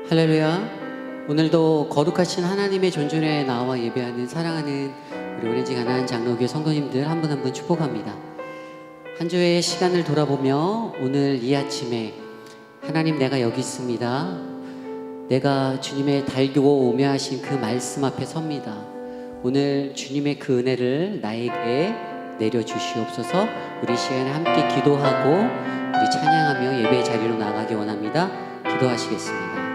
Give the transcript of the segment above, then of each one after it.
할렐루야. 오늘도 거룩하신 하나님의 존존에 나와 예배하는 사랑하는 우리 오렌지 가나안 장로교회 성도님들 한 분 한 분 축복합니다. 한 주의 시간을 돌아보며 오늘 이 아침에 하나님, 내가 여기 있습니다. 내가 주님의 달고 오며 하신 그 말씀 앞에 섭니다. 오늘 주님의 그 은혜를 나에게 내려주시옵소서. 우리 시간에 함께 기도하고 우리 찬양하며 예배의 자리로 나가기 원합니다. 기도하시겠습니다.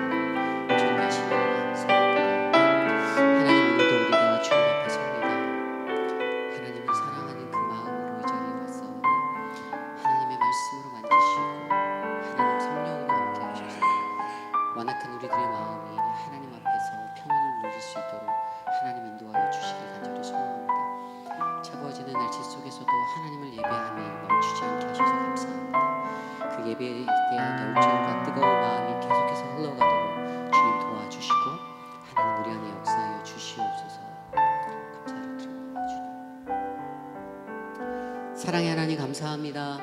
예배에 대한 열정과 뜨거운 마음이 계속해서 흘러가도록 주님 도와주시고 하나님 우리 안에 역사하여 주시옵소서. 감사를 드립니다. 주님, 사랑의 하나님 감사합니다.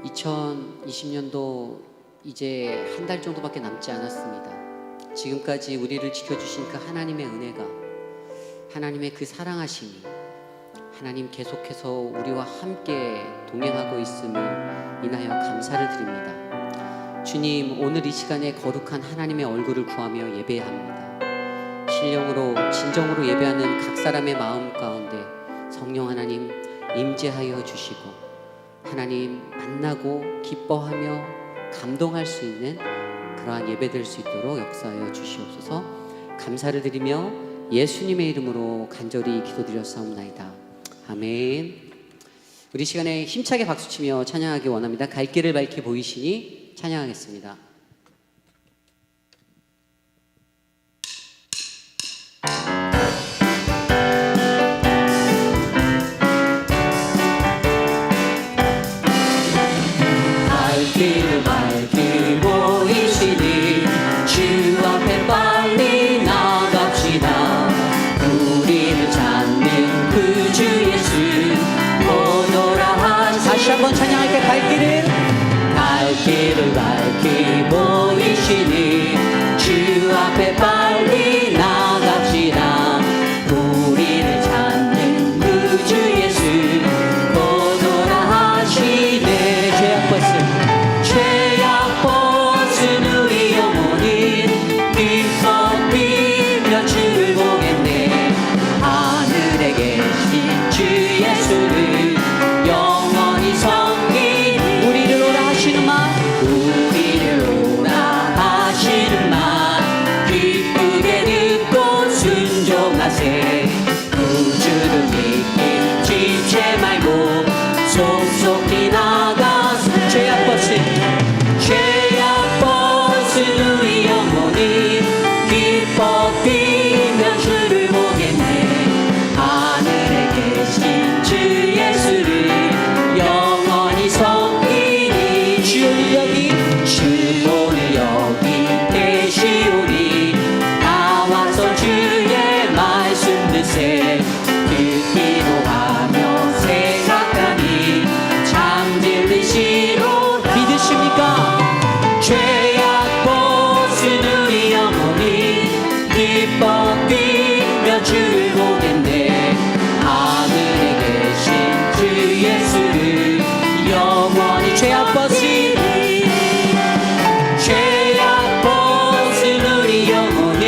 2020년도 이제 한 달 정도밖에 남지 않았습니다. 지금까지 우리를 지켜주신 그 하나님의 은혜가, 하나님의 그 사랑하심이, 하나님 계속해서 우리와 함께 동행하고 있음을 인하여 감사를 드립니다. 주님, 오늘 이 시간에 거룩한 하나님의 얼굴을 구하며 예배합니다. 신령으로 진정으로 예배하는 각 사람의 마음 가운데 성령 하나님 임재하여 주시고 하나님 만나고 기뻐하며 감동할 수 있는 그러한 예배 될 수 있도록 역사하여 주시옵소서. 감사를 드리며 예수님의 이름으로 간절히 기도드렸사옵나이다. 아멘. 우리 시간에 힘차게 박수치며 찬양하기 원합니다. 갈 길을 밝히 보이시니 찬양하겠습니다. 갈 길을 밝히 보이시니 주 앞에 빨리 나갑시다. 우리를 찾는 그 주 예수 다시 한번 찬양할게. 갈 길을 밝히 보이시니 주 앞에 빨리 나갑시다. 우리를 찾는 그 주 예수 오너라 하시네. 죄악 벗은 우리 영혼이 기뻐 뛰며 주를 보겠네. 하늘에 계신 주 예수를 영원히 섬기니 우리를 오라 하시는 말 기쁘게 듣고 순종하세. 구주를 믿기 지체 말고 속속히 나가세. 죄악 벗은 우리 영혼이 기뻐 뛰며 주를 보겠네. 하늘에 계신 주 예수를 영원히 섬기니 주 오늘 여기 계시오니 나와서 주의 말씀 듣세. 듣기도 하며 생각하니 참 들리시로 믿으십니까? 죄악 벗은 우리 영혼이 기뻐 뛰며 주를 보겠네. 하늘에 계신 주 예수를 영원히 죄악 벗은 우리 영혼이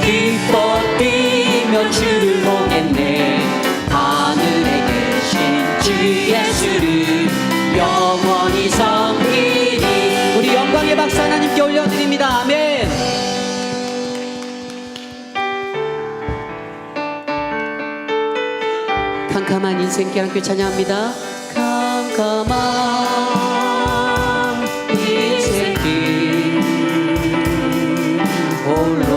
기뻐 뛰며 주를 보겠네. 하늘에 계신 주 예수를 영원히 섬기니 우리 영광의 박수 하나님께 올려드립니다. 아멘. 캄캄한 인생길 함께 찬양합니다. 캄캄한 인생길 홀로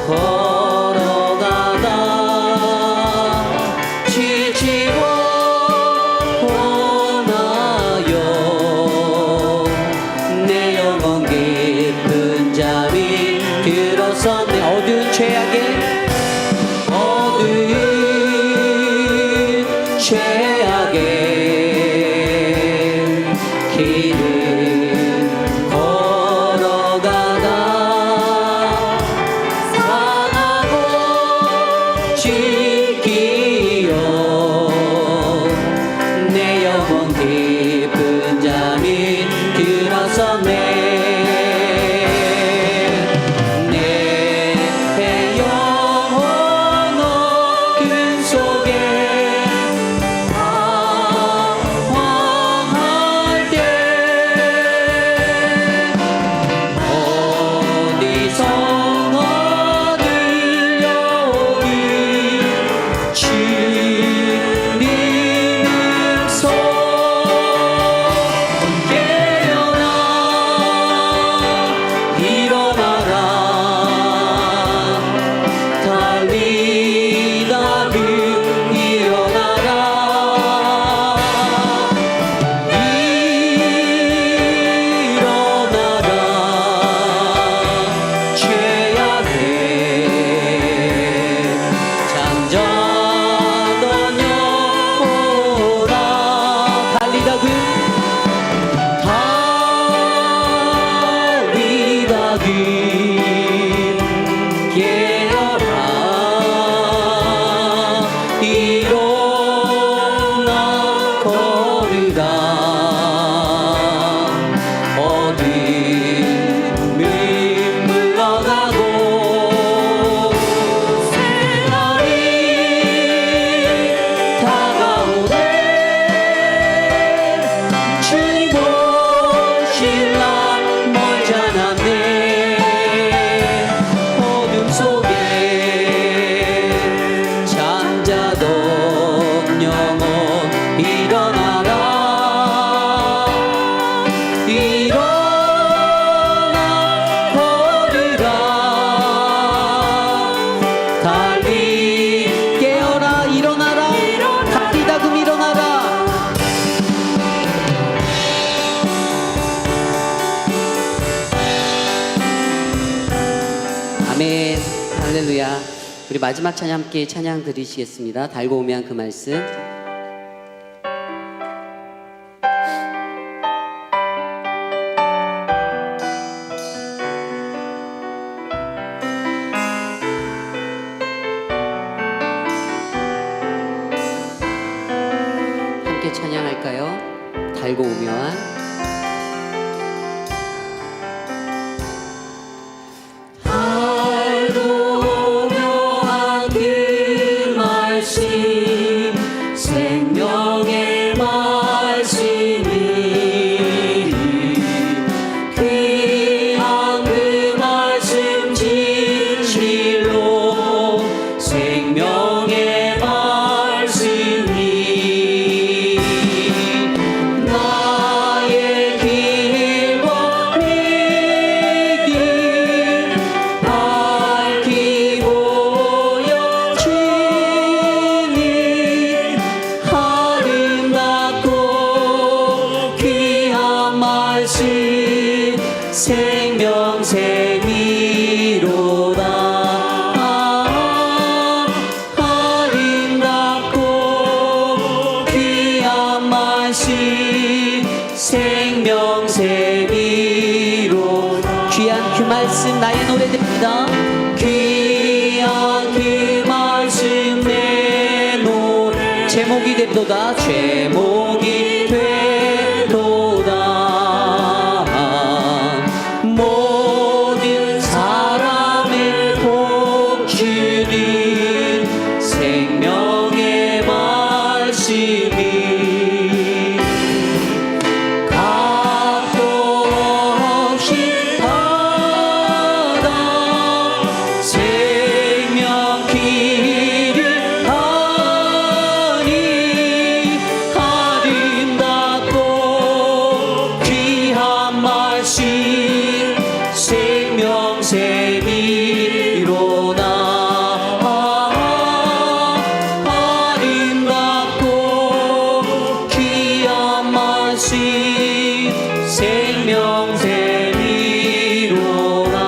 걸어가다 지치고 원하여 내 영혼 깊은 잠이 들었었네. 어두운 죄악에 길을 걸어 있었네. 내 영혼 어둠 속에 방황할 때 어디선가 들려오는 주님 음성 깨어나 일어나라 달리다 일어나라 죄악에 잠자던 영혼아 달리다 깨어라 일어나 걸으라 어둠이 물러가고 새날이 다가오네 주님 오실라 멀지 않았네 어둠 속에 잠자던 영혼 일어나라 일어나 걸으라 달리 깨어라 일어나라 달리다 금 일어나라 아멘 할렐루야. 우리 마지막 찬양 함께 찬양 드리시겠습니다. 달고 오면 그 말씀. 함께 찬양할까요? 달고 오면 생명의 말씀이 귀한 그 말씀 진실로 생명의 말씀이 나의 길과 길 밝히 보여주니 아름답고 귀한 말씀 생명샘이로다 아름답고 귀한 말씀 생명샘이로다 귀한 그 말씀 나의 노래됩니다. 귀한 그 말씀 내 노래 제목이 되도다 제목이 되도다 모든 사람의 복주는 생명의 말씀이 값도 없이 받아 생명 길을 가니 아름답고 귀한 말씀 생명샘이로다 아름답고 귀한 말씀 생명샘이로다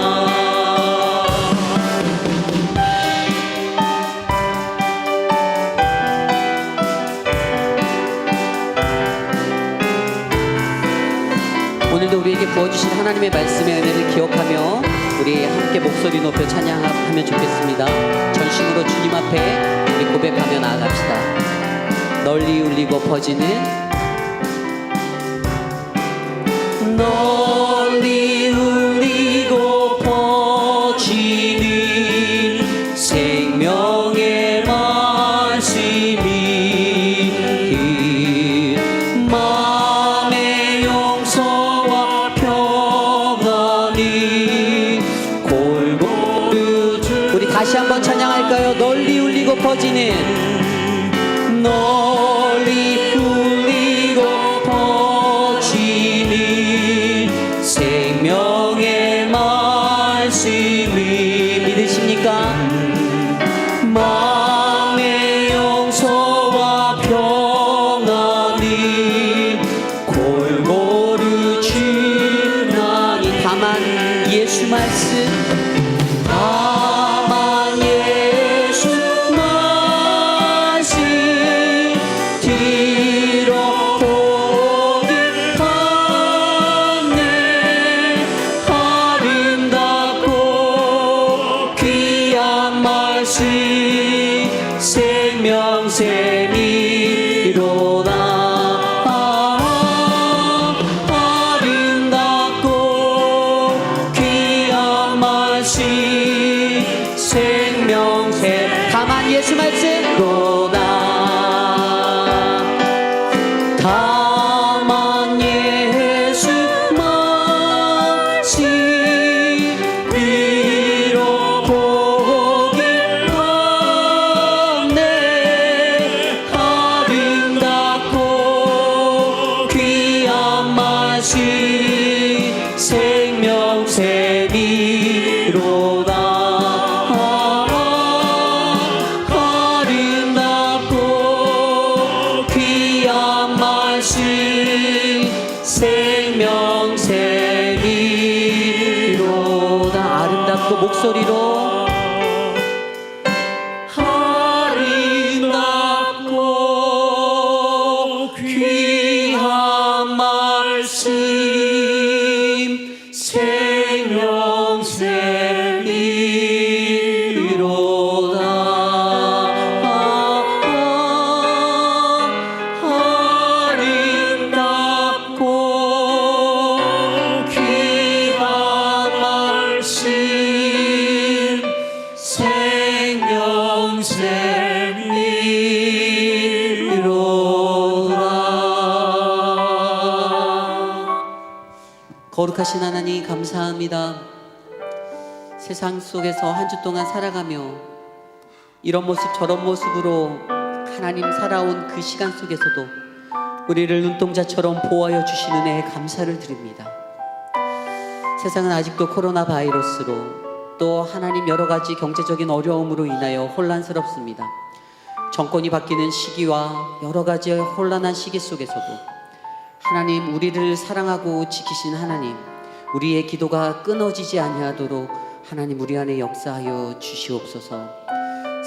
오늘도 우리에게 부어주신 하나님의 말씀의 은혜를 기억하며 우리 함께 목소리 높여 찬양하면 좋겠습니다. 전심으로 주님 앞에 우리 고백하며 나아갑시다. 널리 울리고 퍼지는 너 퍼지는 널리 울리고 퍼지는 생명의 말씀을 믿으십니까? 마음의 용서와 평안을 골고루 주나니 다만 예수 말씀 생명샘이로다 아름답고 귀한 말씀 생명샘 다만 예수 말씀으로다 다만 예수 말씀으로 보기 생명샘이로다 아름답고 귀한 말씀 생명샘이로다 아름답고 목소리로 아름답고 귀한 말씀 생명샘이로다 아름답고 귀한 말씀 생명샘이로다 거룩하신 하나님 감사합니다. 세상 속에서 한 주 동안 살아가며 이런 모습 저런 모습으로 하나님 살아온 그 시간 속에서도 우리를 눈동자처럼 보호하여 주신 은혜에 감사를 드립니다. 세상은 아직도 코로나 바이러스로 또 하나님 여러 가지 경제적인 어려움으로 인하여 혼란스럽습니다. 정권이 바뀌는 시기와 여러 가지 혼란한 시기 속에서도 하나님 우리를 사랑하고 지키신 하나님 우리의 기도가 끊어지지 아니하도록 하나님 우리 안에 역사하여 주시옵소서.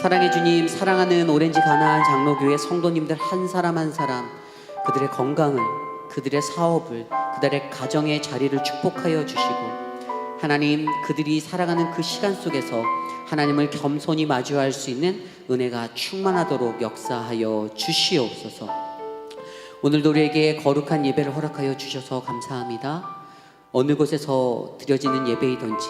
사랑의 주님 사랑하는 오렌지 가나안 장로교회 성도님들 한 사람 한 사람 그들의 건강을 그들의 사업을 그들의 가정의 자리를 축복하여 주시고 하나님 그들이 살아가는 그 시간 속에서 하나님을 겸손히 마주할 수 있는 은혜가 충만하도록 역사하여 주시옵소서. 오늘도 우리에게 거룩한 예배를 허락하여 주셔서 감사합니다. 어느 곳에서 드려지는 예배이든지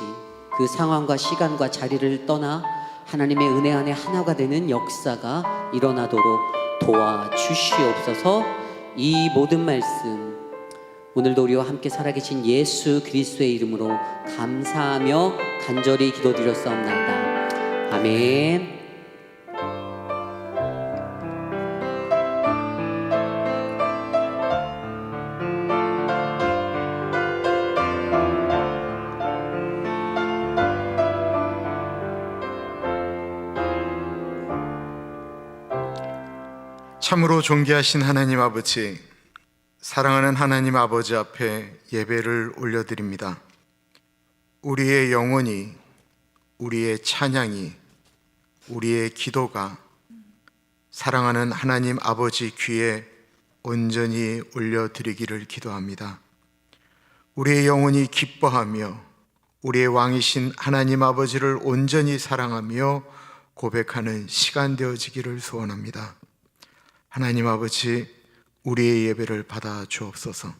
그 상황과 시간과 자리를 떠나 하나님의 은혜 안에 하나가 되는 역사가 일어나도록 도와주시옵소서. 이 모든 말씀 오늘도 우리와 함께 살아계신 예수 그리스도의 이름으로 감사하며 간절히 기도드렸사옵나이다. 아멘. 참으로 존귀하신 하나님 아버지, 사랑하는 하나님 아버지 앞에 예배를 올려드립니다. 우리의 영혼이, 우리의 찬양이, 우리의 기도가 사랑하는 하나님 아버지 귀에 온전히 올려드리기를 기도합니다. 우리의 영혼이 기뻐하며 우리의 왕이신 하나님 아버지를 온전히 사랑하며 고백하는 시간 되어지기를 소원합니다. 하나님 아버지, 우리의 예배를 받아 주옵소서.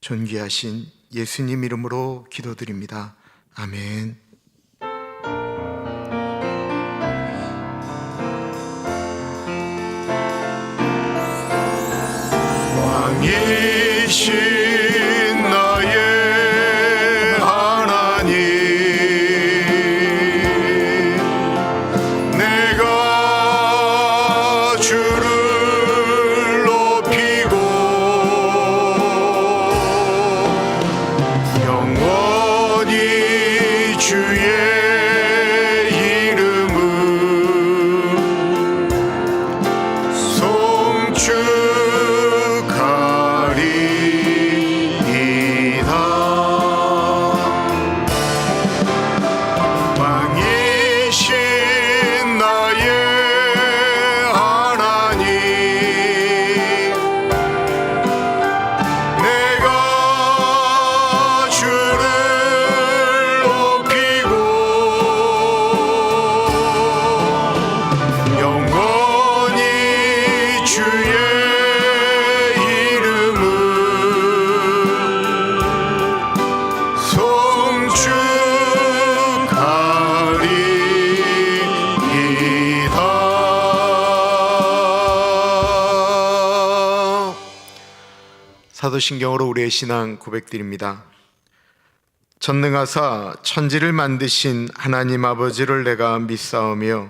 존귀하신 예수님 이름으로 기도드립니다. 아멘. 왕이신 나의 하나님, 내가 주의 이름을 송축하리이다. 왕이신 나의 하나님, 내가 주를 높이고 영원히 주의 이름을 송축하리이다. 사도신경으로 우리의 신앙 고백드립니다. 전능하사 천지를 만드신 하나님 아버지를 내가 믿사오며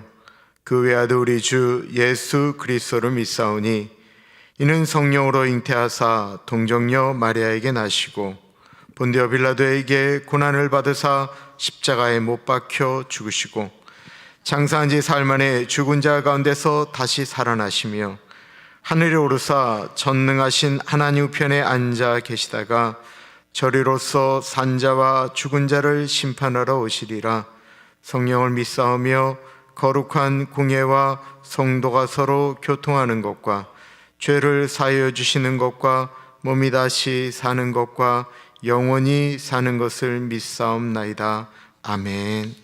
그 외아들 우리 주 예수 그리스도를 믿사오니 이는 성령으로 잉태하사 동정녀 마리아에게 나시고 본디오 빌라도에게 고난을 받으사 십자가에 못 박혀 죽으시고 장사한 지 사흘 만에 죽은 자 가운데서 다시 살아나시며 하늘에 오르사 전능하신 하나님 우편에 앉아 계시다가 저리로서 산자와 죽은 자를 심판하러 오시리라. 성령을 믿사오며 거룩한 공예와 성도가 서로 교통하는 것과 죄를 사하여 주시는 것과 몸이 다시 사는 것과 영원히 사는 것을 믿사옵나이다. 아멘.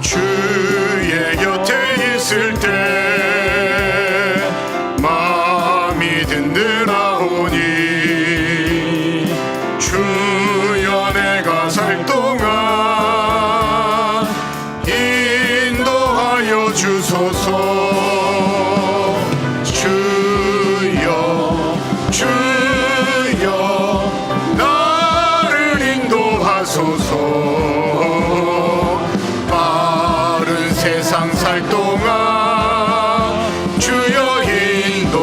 주의 곁에 있을 때 마음이 든든하오니 주여 내가 살 동안 인도하여 주소서. 주여 나를 인도하소서. 빠른 세상 살 동안 주여 인도하소서.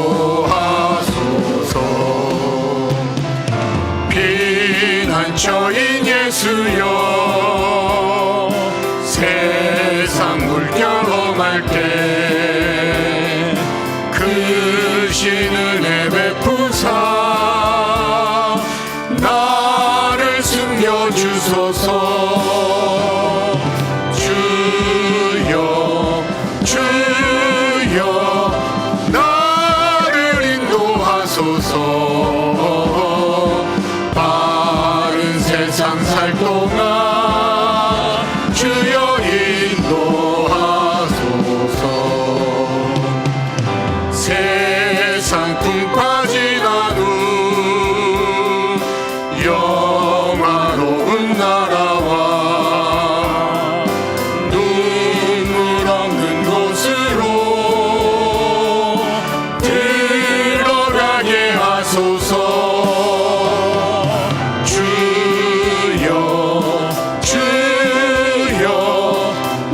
피난처인 예수여 세상 물결 험할 때 크신 은혜 베푸사 나를 숨겨주소서. 주여 나를 인도하소서. 빠른 세상 살 동안 주여 인도하소서. 세상 꿈 빠진 후 영화로운 나라와 눈물 없는 곳으로 들어가게 하소서. 주여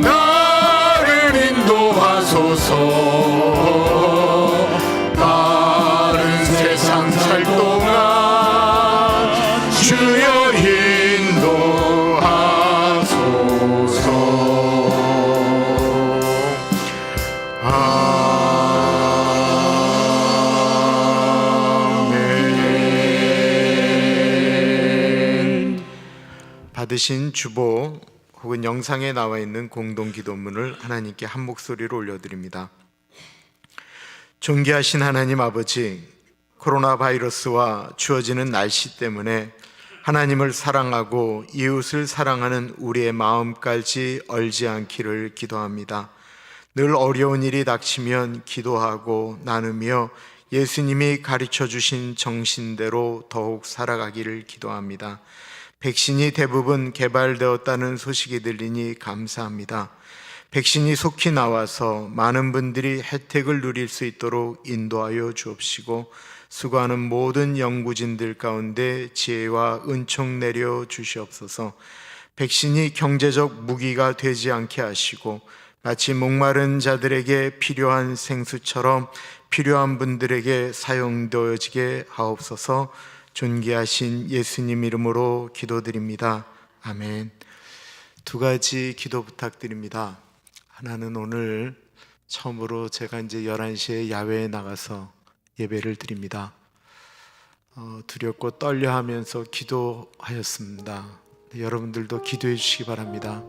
나를 인도하소서. 빠른 세상 살 동안 주여 인도하소서. 아멘. 받으신 주보 혹은 영상에 나와 있는 공동 기도문을 하나님께 한 목소리로 올려드립니다. 존귀하신 하나님 아버지, 코로나 바이러스와 주어지는 날씨 때문에 하나님을 사랑하고 이웃을 사랑하는 우리의 마음까지 얼지 않기를 기도합니다. 늘 어려운 일이 닥치면 기도하고 나누며 예수님이 가르쳐 주신 정신대로 더욱 살아가기를 기도합니다. 백신이 대부분 개발되었다는 소식이 들리니 감사합니다. 백신이 속히 나와서 많은 분들이 혜택을 누릴 수 있도록 인도하여 주옵시고 수고하는 모든 연구진들 가운데 지혜와 은총 내려 주시옵소서. 백신이 경제적 무기가 되지 않게 하시고 마치 목마른 자들에게 필요한 생수처럼 필요한 분들에게 사용되어지게 하옵소서. 존귀하신 예수님 이름으로 기도드립니다. 아멘. 두 가지 기도 부탁드립니다. 하나는 오늘 처음으로 제가 이제 11시에 야외에 나가서 예배를 드립니다. 두렵고 떨려 하면서 기도하였습니다. 여러분들도 기도해 주시기 바랍니다.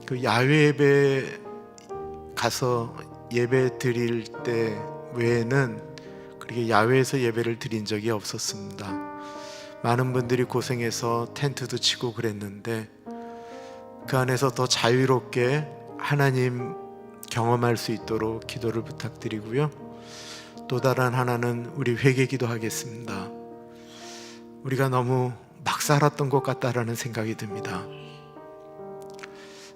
그 야외 예배 가서 예배 드릴 때 외에는 그렇게 야외에서 예배를 드린 적이 없었습니다. 많은 분들이 고생해서 텐트도 치고 그랬는데 그 안에서 더 자유롭게 하나님 경험할 수 있도록 기도를 부탁드리고요. 또 다른 하나는 우리 회개기도 하겠습니다. 우리가 너무 막 살았던 것 같다라는 생각이 듭니다.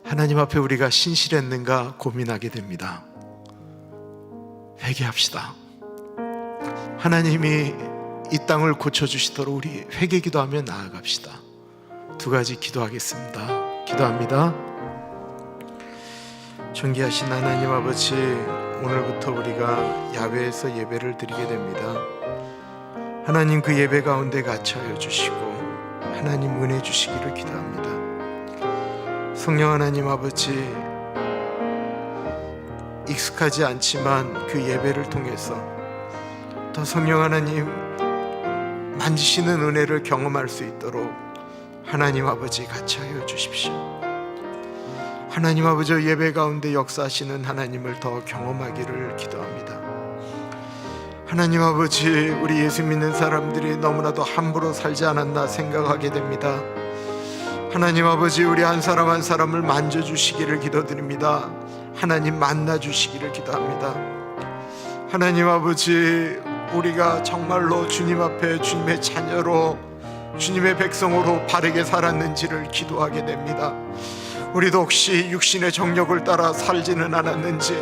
하나님 앞에 우리가 신실했는가 고민하게 됩니다. 회개합시다. 하나님이 이 땅을 고쳐주시도록 우리 회개기도하며 나아갑시다. 두 가지 기도하겠습니다. 기도합니다. 존귀하신 하나님 아버지, 오늘부터 우리가 야외에서 예배를 드리게 됩니다. 하나님 그 예배 가운데 갇혀여 주시고 하나님 은혜 주시기를 기도합니다. 성령 하나님 아버지, 익숙하지 않지만 그 예배를 통해서 더 성령 하나님 만지시는 은혜를 경험할 수 있도록 하나님 아버지 갇혀여 주십시오. 하나님 아버지, 예배 가운데 역사하시는 하나님을 더 경험하기를 기도합니다. 하나님 아버지, 우리 예수 믿는 사람들이 너무나도 함부로 살지 않았나 생각하게 됩니다. 하나님 아버지, 우리 한 사람 한 사람을 만져주시기를 기도드립니다. 하나님 만나주시기를 기도합니다. 하나님 아버지, 우리가 정말로 주님 앞에 주님의 자녀로 주님의 백성으로 바르게 살았는지를 기도하게 됩니다. 우리도 혹시 육신의 정욕을 따라 살지는 않았는지,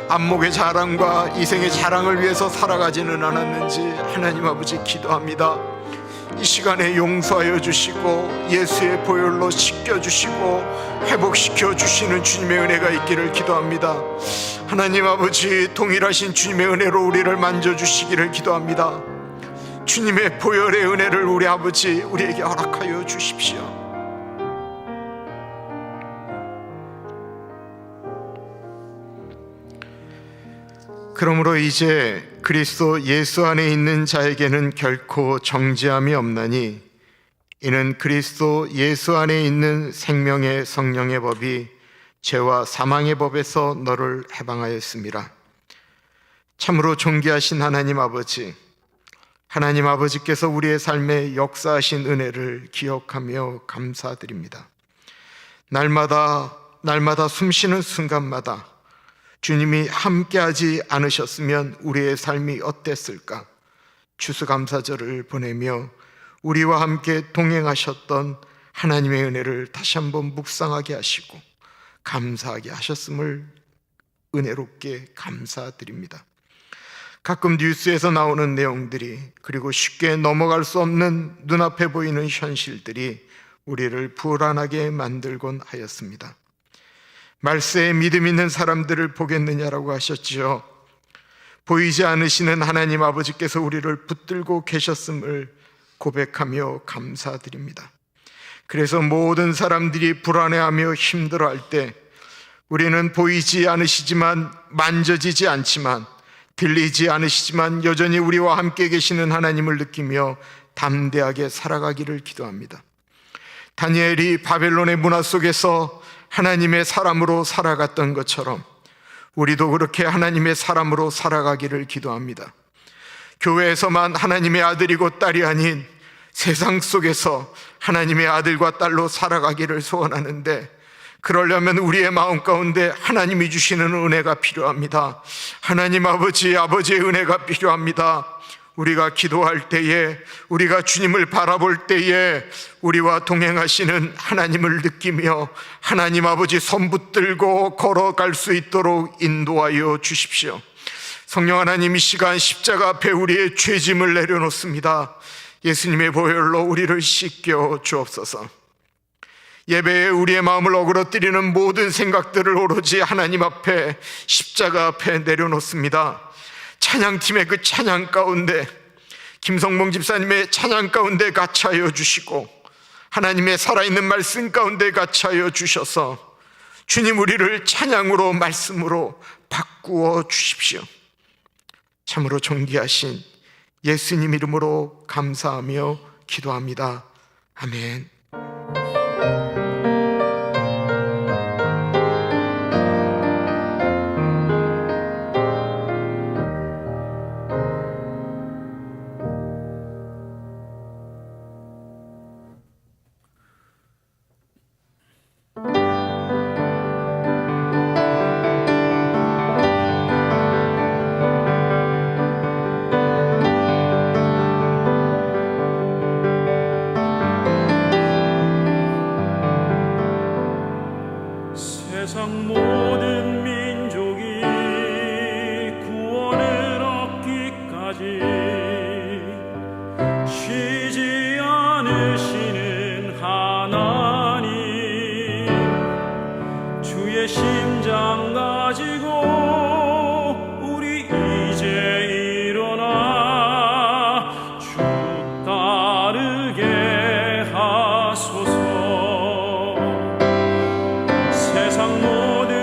안목의 자랑과 이생의 자랑을 위해서 살아가지는 않았는지 하나님 아버지 기도합니다. 이 시간에 용서하여 주시고 예수의 보혈로 씻겨주시고 회복시켜 주시는 주님의 은혜가 있기를 기도합니다. 하나님 아버지, 동일하신 주님의 은혜로 우리를 만져주시기를 기도합니다. 주님의 보혈의 은혜를 우리 아버지 우리에게 허락하여 주십시오. 그러므로 이제 그리스도 예수 안에 있는 자에게는 결코 정죄함이 없나니, 이는 그리스도 예수 안에 있는 생명의 성령의 법이 죄와 사망의 법에서 너를 해방하였습니다. 참으로 존귀하신 하나님 아버지, 하나님 아버지께서 우리의 삶에 역사하신 은혜를 기억하며 감사드립니다. 날마다 숨쉬는 순간마다 주님이 함께하지 않으셨으면 우리의 삶이 어땠을까? 추수감사절을 보내며 우리와 함께 동행하셨던 하나님의 은혜를 다시 한번 묵상하게 하시고 감사하게 하셨음을 은혜롭게 감사드립니다. 가끔 뉴스에서 나오는 내용들이, 그리고 쉽게 넘어갈 수 없는 눈앞에 보이는 현실들이 우리를 불안하게 만들곤 하였습니다. 말세에 믿음 있는 사람들을 보겠느냐라고 하셨지요. 보이지 않으시는 하나님 아버지께서 우리를 붙들고 계셨음을 고백하며 감사드립니다. 그래서 모든 사람들이 불안해하며 힘들어할 때 우리는 보이지 않으시지만, 만져지지 않지만, 들리지 않으시지만 여전히 우리와 함께 계시는 하나님을 느끼며 담대하게 살아가기를 기도합니다. 다니엘이 바벨론의 문화 속에서 하나님의 사람으로 살아갔던 것처럼 우리도 그렇게 하나님의 사람으로 살아가기를 기도합니다. 교회에서만 하나님의 아들이고 딸이 아닌 세상 속에서 하나님의 아들과 딸로 살아가기를 소원하는데, 그러려면 우리의 마음 가운데 하나님이 주시는 은혜가 필요합니다. 하나님 아버지의 은혜가 필요합니다. 우리가 기도할 때에, 우리가 주님을 바라볼 때에 우리와 동행하시는 하나님을 느끼며 하나님 아버지 손 붙들고 걸어갈 수 있도록 인도하여 주십시오. 성령 하나님, 이 시간 십자가 앞에 우리의 죄짐을 내려놓습니다. 예수님의 보혈로 우리를 씻겨 주옵소서. 예배에 우리의 마음을 어그러뜨리는 모든 생각들을 오로지 하나님 앞에, 십자가 앞에 내려놓습니다. 찬양팀의 그 찬양 가운데, 김성봉 집사님의 찬양 가운데 같이하여 주시고, 하나님의 살아있는 말씀 가운데 같이하여 주셔서 주님, 우리를 찬양으로, 말씀으로 바꾸어 주십시오. 참으로 존귀하신 예수님 이름으로 감사하며 기도합니다. 아멘. 세상 모든 민족이 구원을 얻기까지 쉬지 않으시는 하나님, 주의 심장 가지고 우리 이제 일어나 주 따르게 하소서. 세상 모든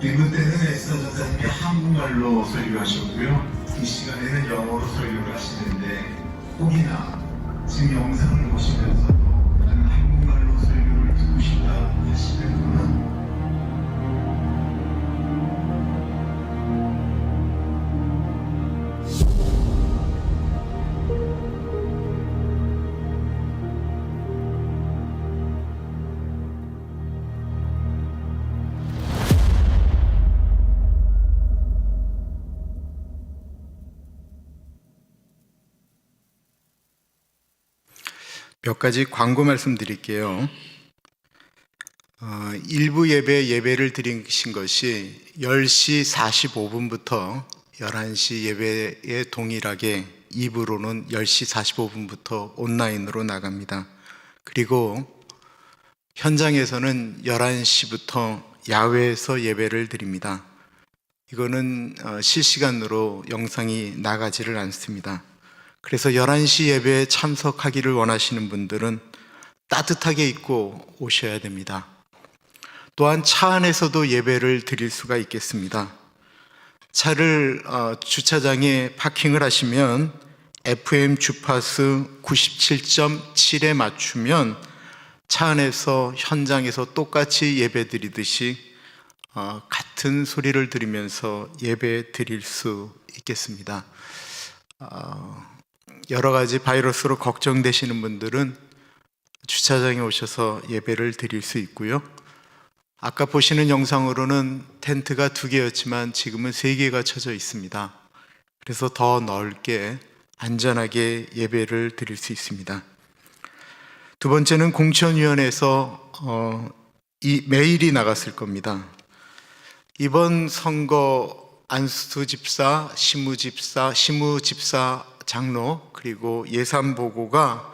일부 때는 에스더 전사님이 한국말로 설교하셨고요. 이 시간에는 영어로 설교를 하시는데 혹이나 지금 영상을 보시면서도 나는 한국말로 설교를 듣고 싶다 하시는 분은 몇 가지 광고 말씀드릴게요. 일부 예배를 드리신 것이 10시 45분부터 11시 예배에 동일하게 2부로는 10시 45분부터 온라인으로 나갑니다. 그리고 현장에서는 11시부터 야외에서 예배를 드립니다. 이거는 실시간으로 영상이 나가지를 않습니다. 그래서 11시 예배에 참석하기를 원하시는 분들은 따뜻하게 입고 오셔야 됩니다. 또한 차 안에서도 예배를 드릴 수가 있겠습니다. 차를 주차장에 파킹을 하시면 FM 주파수 97.7에 맞추면 차 안에서 현장에서 똑같이 예배 드리듯이 같은 소리를 들으면서 예배 드릴 수 있겠습니다. 여러 가지 바이러스로 걱정되시는 분들은 주차장에 오셔서 예배를 드릴 수 있고요. 아까 보시는 영상으로는 텐트가 2개였지만 지금은 3개가 쳐져 있습니다. 그래서 더 넓게 안전하게 예배를 드릴 수 있습니다. 두 번째는 공천위원회에서 이 메일이 나갔을 겁니다. 이번 선거 안수 집사, 시무집사, 장로 그리고 예산 보고가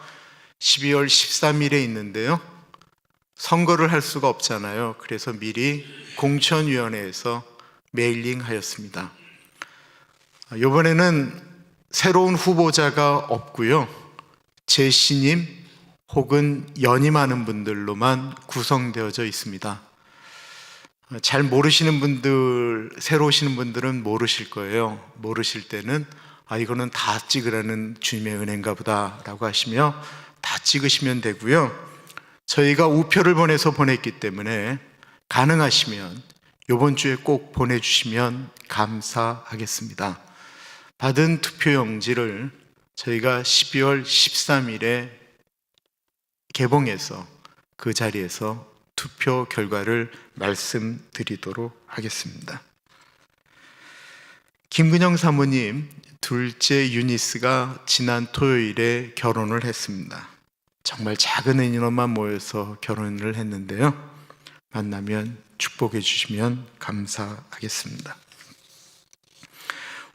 12월 13일에 있는데요. 선거를 할 수가 없잖아요. 그래서 미리 공천위원회에서 메일링 하였습니다. 이번에는 새로운 후보자가 없고요. 재신임 혹은 연임하는 분들로만 구성되어져 있습니다. 잘 모르시는 분들, 새로 오시는 분들은 모르실 거예요. 모르실 때는 이거는 다 찍으라는 주님의 은혜인가 보다 라고 하시며 다 찍으시면 되고요. 저희가 우표를 보냈기 때문에 가능하시면 이번 주에 꼭 보내주시면 감사하겠습니다. 받은 투표용지를 저희가 12월 13일에 개봉해서 그 자리에서 투표 결과를 말씀드리도록 하겠습니다. 김근영 사모님 둘째 유니스가 지난 토요일에 결혼을 했습니다. 정말 작은 인원만 모여서 결혼을 했는데요. 만나면 축복해 주시면 감사하겠습니다.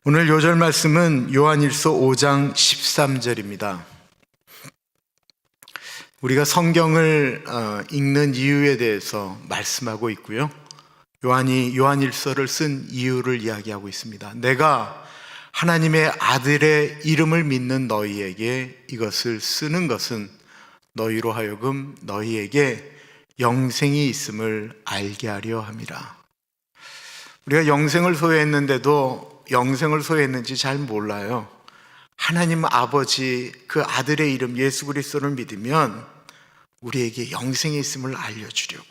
오늘 요절 말씀은 요한일서 5장 13절입니다. 우리가 성경을 읽는 이유에 대해서 말씀하고 있고요. 요한이 요한일서를 쓴 이유를 이야기하고 있습니다. 내가 하나님의 아들의 이름을 믿는 너희에게 이것을 쓰는 것은 너희로 하여금 너희에게 영생이 있음을 알게 하려 함이라. 우리가 영생을 소유했는데도 영생을 소유했는지 잘 몰라요. 하나님 아버지 그 아들의 이름 예수 그리스도를 믿으면 우리에게 영생이 있음을 알려주려고.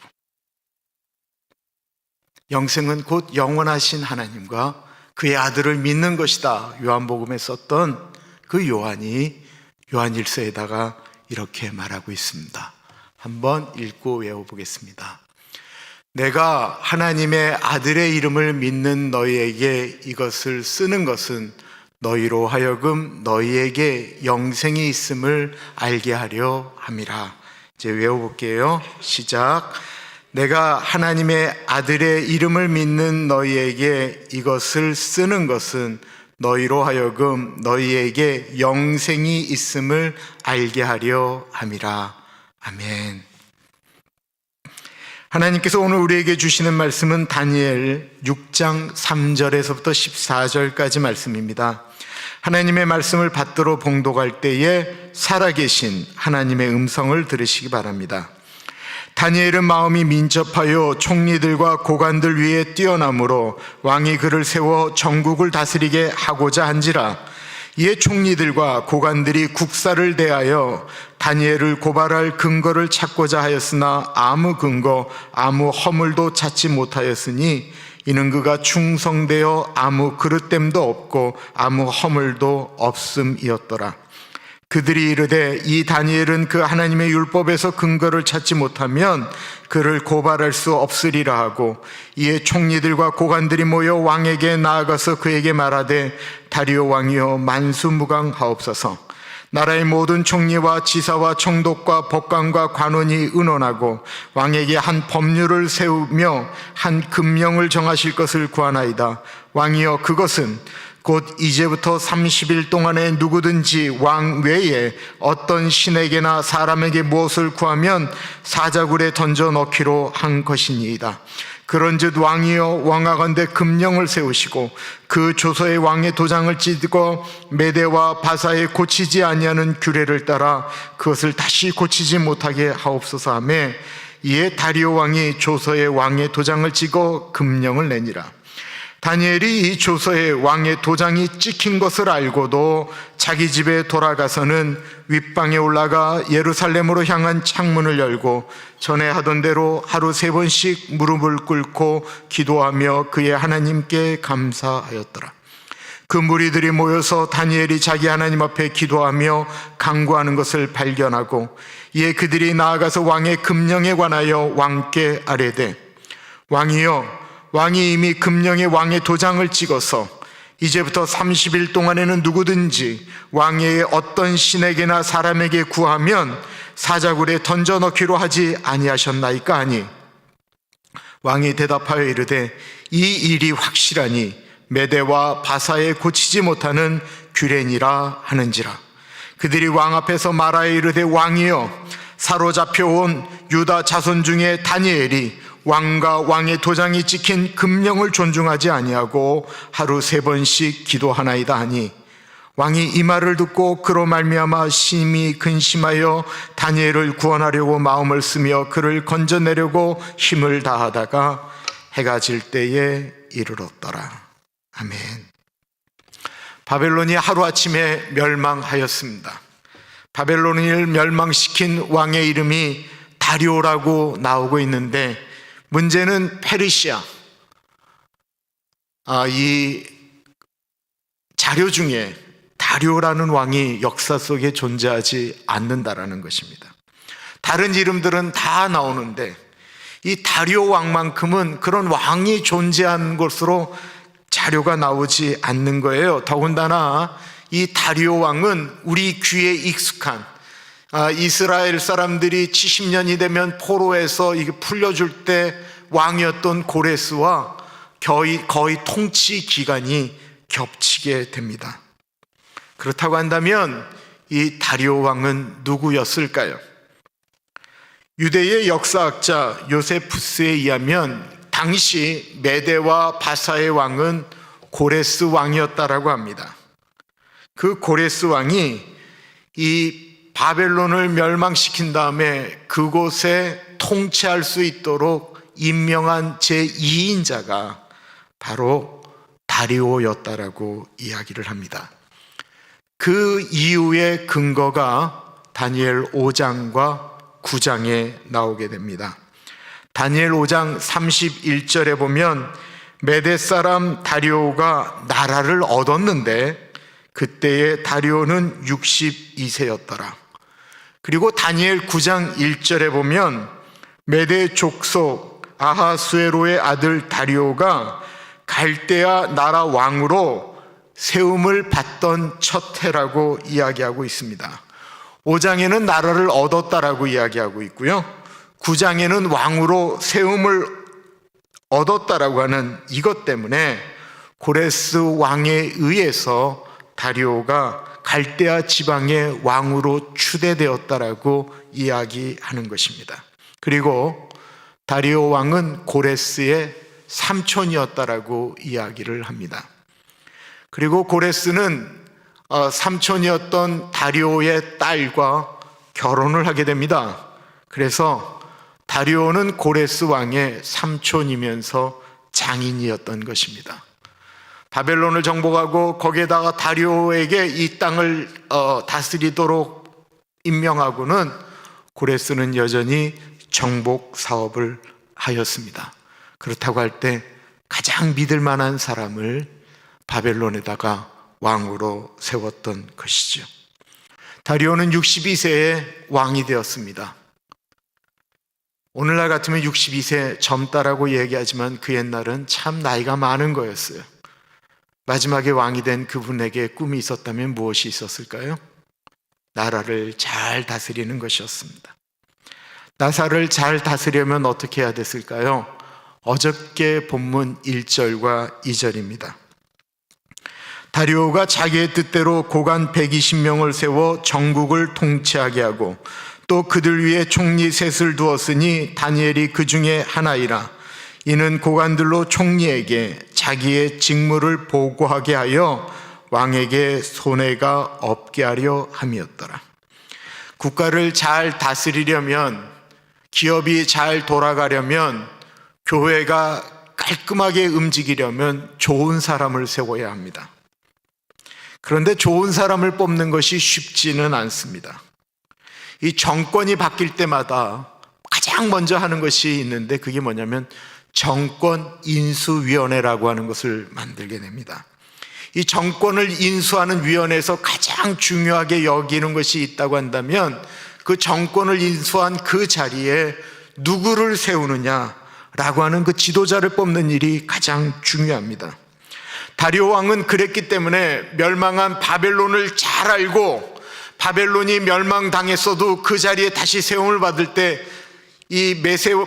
영생은 곧 영원하신 하나님과 그의 아들을 믿는 것이다. 요한복음에 썼던 그 요한이 요한일서에다가 이렇게 말하고 있습니다. 한번 읽고 외워보겠습니다. 내가 하나님의 아들의 이름을 믿는 너희에게 이것을 쓰는 것은 너희로 하여금 너희에게 영생이 있음을 알게 하려 함이라. 이제 외워볼게요. 시작. 내가 하나님의 아들의 이름을 믿는 너희에게 이것을 쓰는 것은 너희로 하여금 너희에게 영생이 있음을 알게 하려 함이라. 아멘. 하나님께서 오늘 우리에게 주시는 말씀은 다니엘 6장 3절에서부터 14절까지 말씀입니다. 하나님의 말씀을 받들어 봉독할 때에 살아계신 하나님의 음성을 들으시기 바랍니다. 다니엘은 마음이 민첩하여 총리들과 고관들 위에 뛰어나므로 왕이 그를 세워 전국을 다스리게 하고자 한지라. 이에 총리들과 고관들이 국사를 대하여 다니엘을 고발할 근거를 찾고자 하였으나 아무 근거, 아무 허물도 찾지 못하였으니 이는 그가 충성되어 아무 그릇됨도 없고 아무 허물도 없음이었더라. 그들이 이르되 이 다니엘은 그 하나님의 율법에서 근거를 찾지 못하면 그를 고발할 수 없으리라 하고, 이에 총리들과 고관들이 모여 왕에게 나아가서 그에게 말하되 다리오 왕이여 만수무강하옵소서. 나라의 모든 총리와 지사와 총독과 법관과 관원이 의논하고 왕에게 한 법률을 세우며 한 금령을 정하실 것을 구하나이다. 왕이여 그것은 곧 이제부터 30일 동안에 누구든지 왕 외에 어떤 신에게나 사람에게 무엇을 구하면 사자굴에 던져 넣기로 한 것이니이다. 그런즉 왕이여 왕하건대 금령을 세우시고 그 조서의 왕의 도장을 찍고 메대와 바사에 고치지 아니하는 규례를 따라 그것을 다시 고치지 못하게 하옵소서 하며, 이에 다리오 왕이 조서의 왕의 도장을 찍어 금령을 내니라. 다니엘이 이 조서에 왕의 도장이 찍힌 것을 알고도 자기 집에 돌아가서는 윗방에 올라가 예루살렘으로 향한 창문을 열고 전에 하던 대로 하루 3번씩 무릎을 꿇고 기도하며 그의 하나님께 감사하였더라. 그 무리들이 모여서 다니엘이 자기 하나님 앞에 기도하며 간구하는 것을 발견하고, 이에 그들이 나아가서 왕의 금령에 관하여 왕께 아뢰되 왕이여, 왕이 이미 금령에 왕의 도장을 찍어서 이제부터 30일 동안에는 누구든지 왕의 어떤 신에게나 사람에게 구하면 사자굴에 던져 넣기로 하지 아니하셨나이까 하니, 왕이 대답하여 이르되 이 일이 확실하니 메대와 바사에 고치지 못하는 규례니라 하는지라. 그들이 왕 앞에서 말하여 이르되 왕이여, 사로잡혀 온 유다 자손 중에 다니엘이 왕과 왕의 도장이 찍힌 금령을 존중하지 아니하고 하루 3번씩 기도하나이다 하니, 왕이 이 말을 듣고 그로 말미암아 심히 근심하여 다니엘을 구원하려고 마음을 쓰며 그를 건져내려고 힘을 다하다가 해가 질 때에 이르렀더라. 아멘. 바벨론이 하루아침에 멸망하였습니다. 바벨론을 멸망시킨 왕의 이름이 다리오라고 나오고 있는데, 문제는 페르시아, 이 자료 중에 다리오라는 왕이 역사 속에 존재하지 않는다라는 것입니다. 다른 이름들은 다 나오는데 이 다리오 왕만큼은 그런 왕이 존재한 것으로 자료가 나오지 않는 거예요. 더군다나 이 다리오 왕은 우리 귀에 익숙한, 이스라엘 사람들이 70년이 되면 포로에서 이게 풀려줄 때 왕이었던 고레스와 거의 통치 기간이 겹치게 됩니다. 그렇다고 한다면 이 다리오 왕은 누구였을까요? 유대의 역사학자 요세푸스에 의하면 당시 메대와 바사의 왕은 고레스 왕이었다라고 합니다. 그 고레스 왕이 이 바벨론을 멸망시킨 다음에 그곳에 통치할 수 있도록 임명한 제2인자가 바로 다리오였다라고 이야기를 합니다. 그 이유의 근거가 다니엘 5장과 9장에 나오게 됩니다. 다니엘 5장 31절에 보면 메대 사람 다리오가 나라를 얻었는데 그때의 다리오는 62세였더라. 그리고 다니엘 9장 1절에 보면 메대 족속 아하수에로의 아들 다리오가 갈대아 나라 왕으로 세움을 받던 첫 해라고 이야기하고 있습니다. 5장에는 나라를 얻었다라고 이야기하고 있고요, 9장에는 왕으로 세움을 얻었다라고 하는 이것 때문에 고레스 왕에 의해서 다리오가 갈대아 지방의 왕으로 추대되었다라고 이야기하는 것입니다. 그리고 다리오 왕은 고레스의 삼촌이었다라고 이야기를 합니다. 그리고 고레스는 삼촌이었던 다리오의 딸과 결혼을 하게 됩니다. 그래서 다리오는 고레스 왕의 삼촌이면서 장인이었던 것입니다. 바벨론을 정복하고 거기에다가 다리오에게 이 땅을 다스리도록 임명하고는 고레스는 여전히 정복 사업을 하였습니다. 그렇다고 할 때 가장 믿을 만한 사람을 바벨론에다가 왕으로 세웠던 것이죠. 다리오는 62세에 왕이 되었습니다. 오늘날 같으면 62세 젊다라고 얘기하지만 그 옛날은 참 나이가 많은 거였어요. 마지막에 왕이 된 그분에게 꿈이 있었다면 무엇이 있었을까요? 나라를 잘 다스리는 것이었습니다. 나라를 잘 다스리려면 어떻게 해야 됐을까요? 어저께 본문 1절과 2절입니다. 다리오가 자기의 뜻대로 고관 120명을 세워 전국을 통치하게 하고 또 그들 위에 총리 셋을 두었으니 다니엘이 그 중에 하나이라. 이는 고관들로 총리에게 자기의 직무를 보고하게 하여 왕에게 손해가 없게 하려 함이었더라. 국가를 잘 다스리려면, 기업이 잘 돌아가려면, 교회가 깔끔하게 움직이려면 좋은 사람을 세워야 합니다. 그런데 좋은 사람을 뽑는 것이 쉽지는 않습니다. 이 정권이 바뀔 때마다 가장 먼저 하는 것이 있는데 그게 뭐냐면 정권인수위원회라고 하는 것을 만들게 됩니다. 이 정권을 인수하는 위원회에서 가장 중요하게 여기는 것이 있다고 한다면 그 정권을 인수한 그 자리에 누구를 세우느냐라고 하는 그 지도자를 뽑는 일이 가장 중요합니다. 다리오 왕은 그랬기 때문에 멸망한 바벨론을 잘 알고 바벨론이 멸망당했어도 그 자리에 다시 세움을 받을 때 이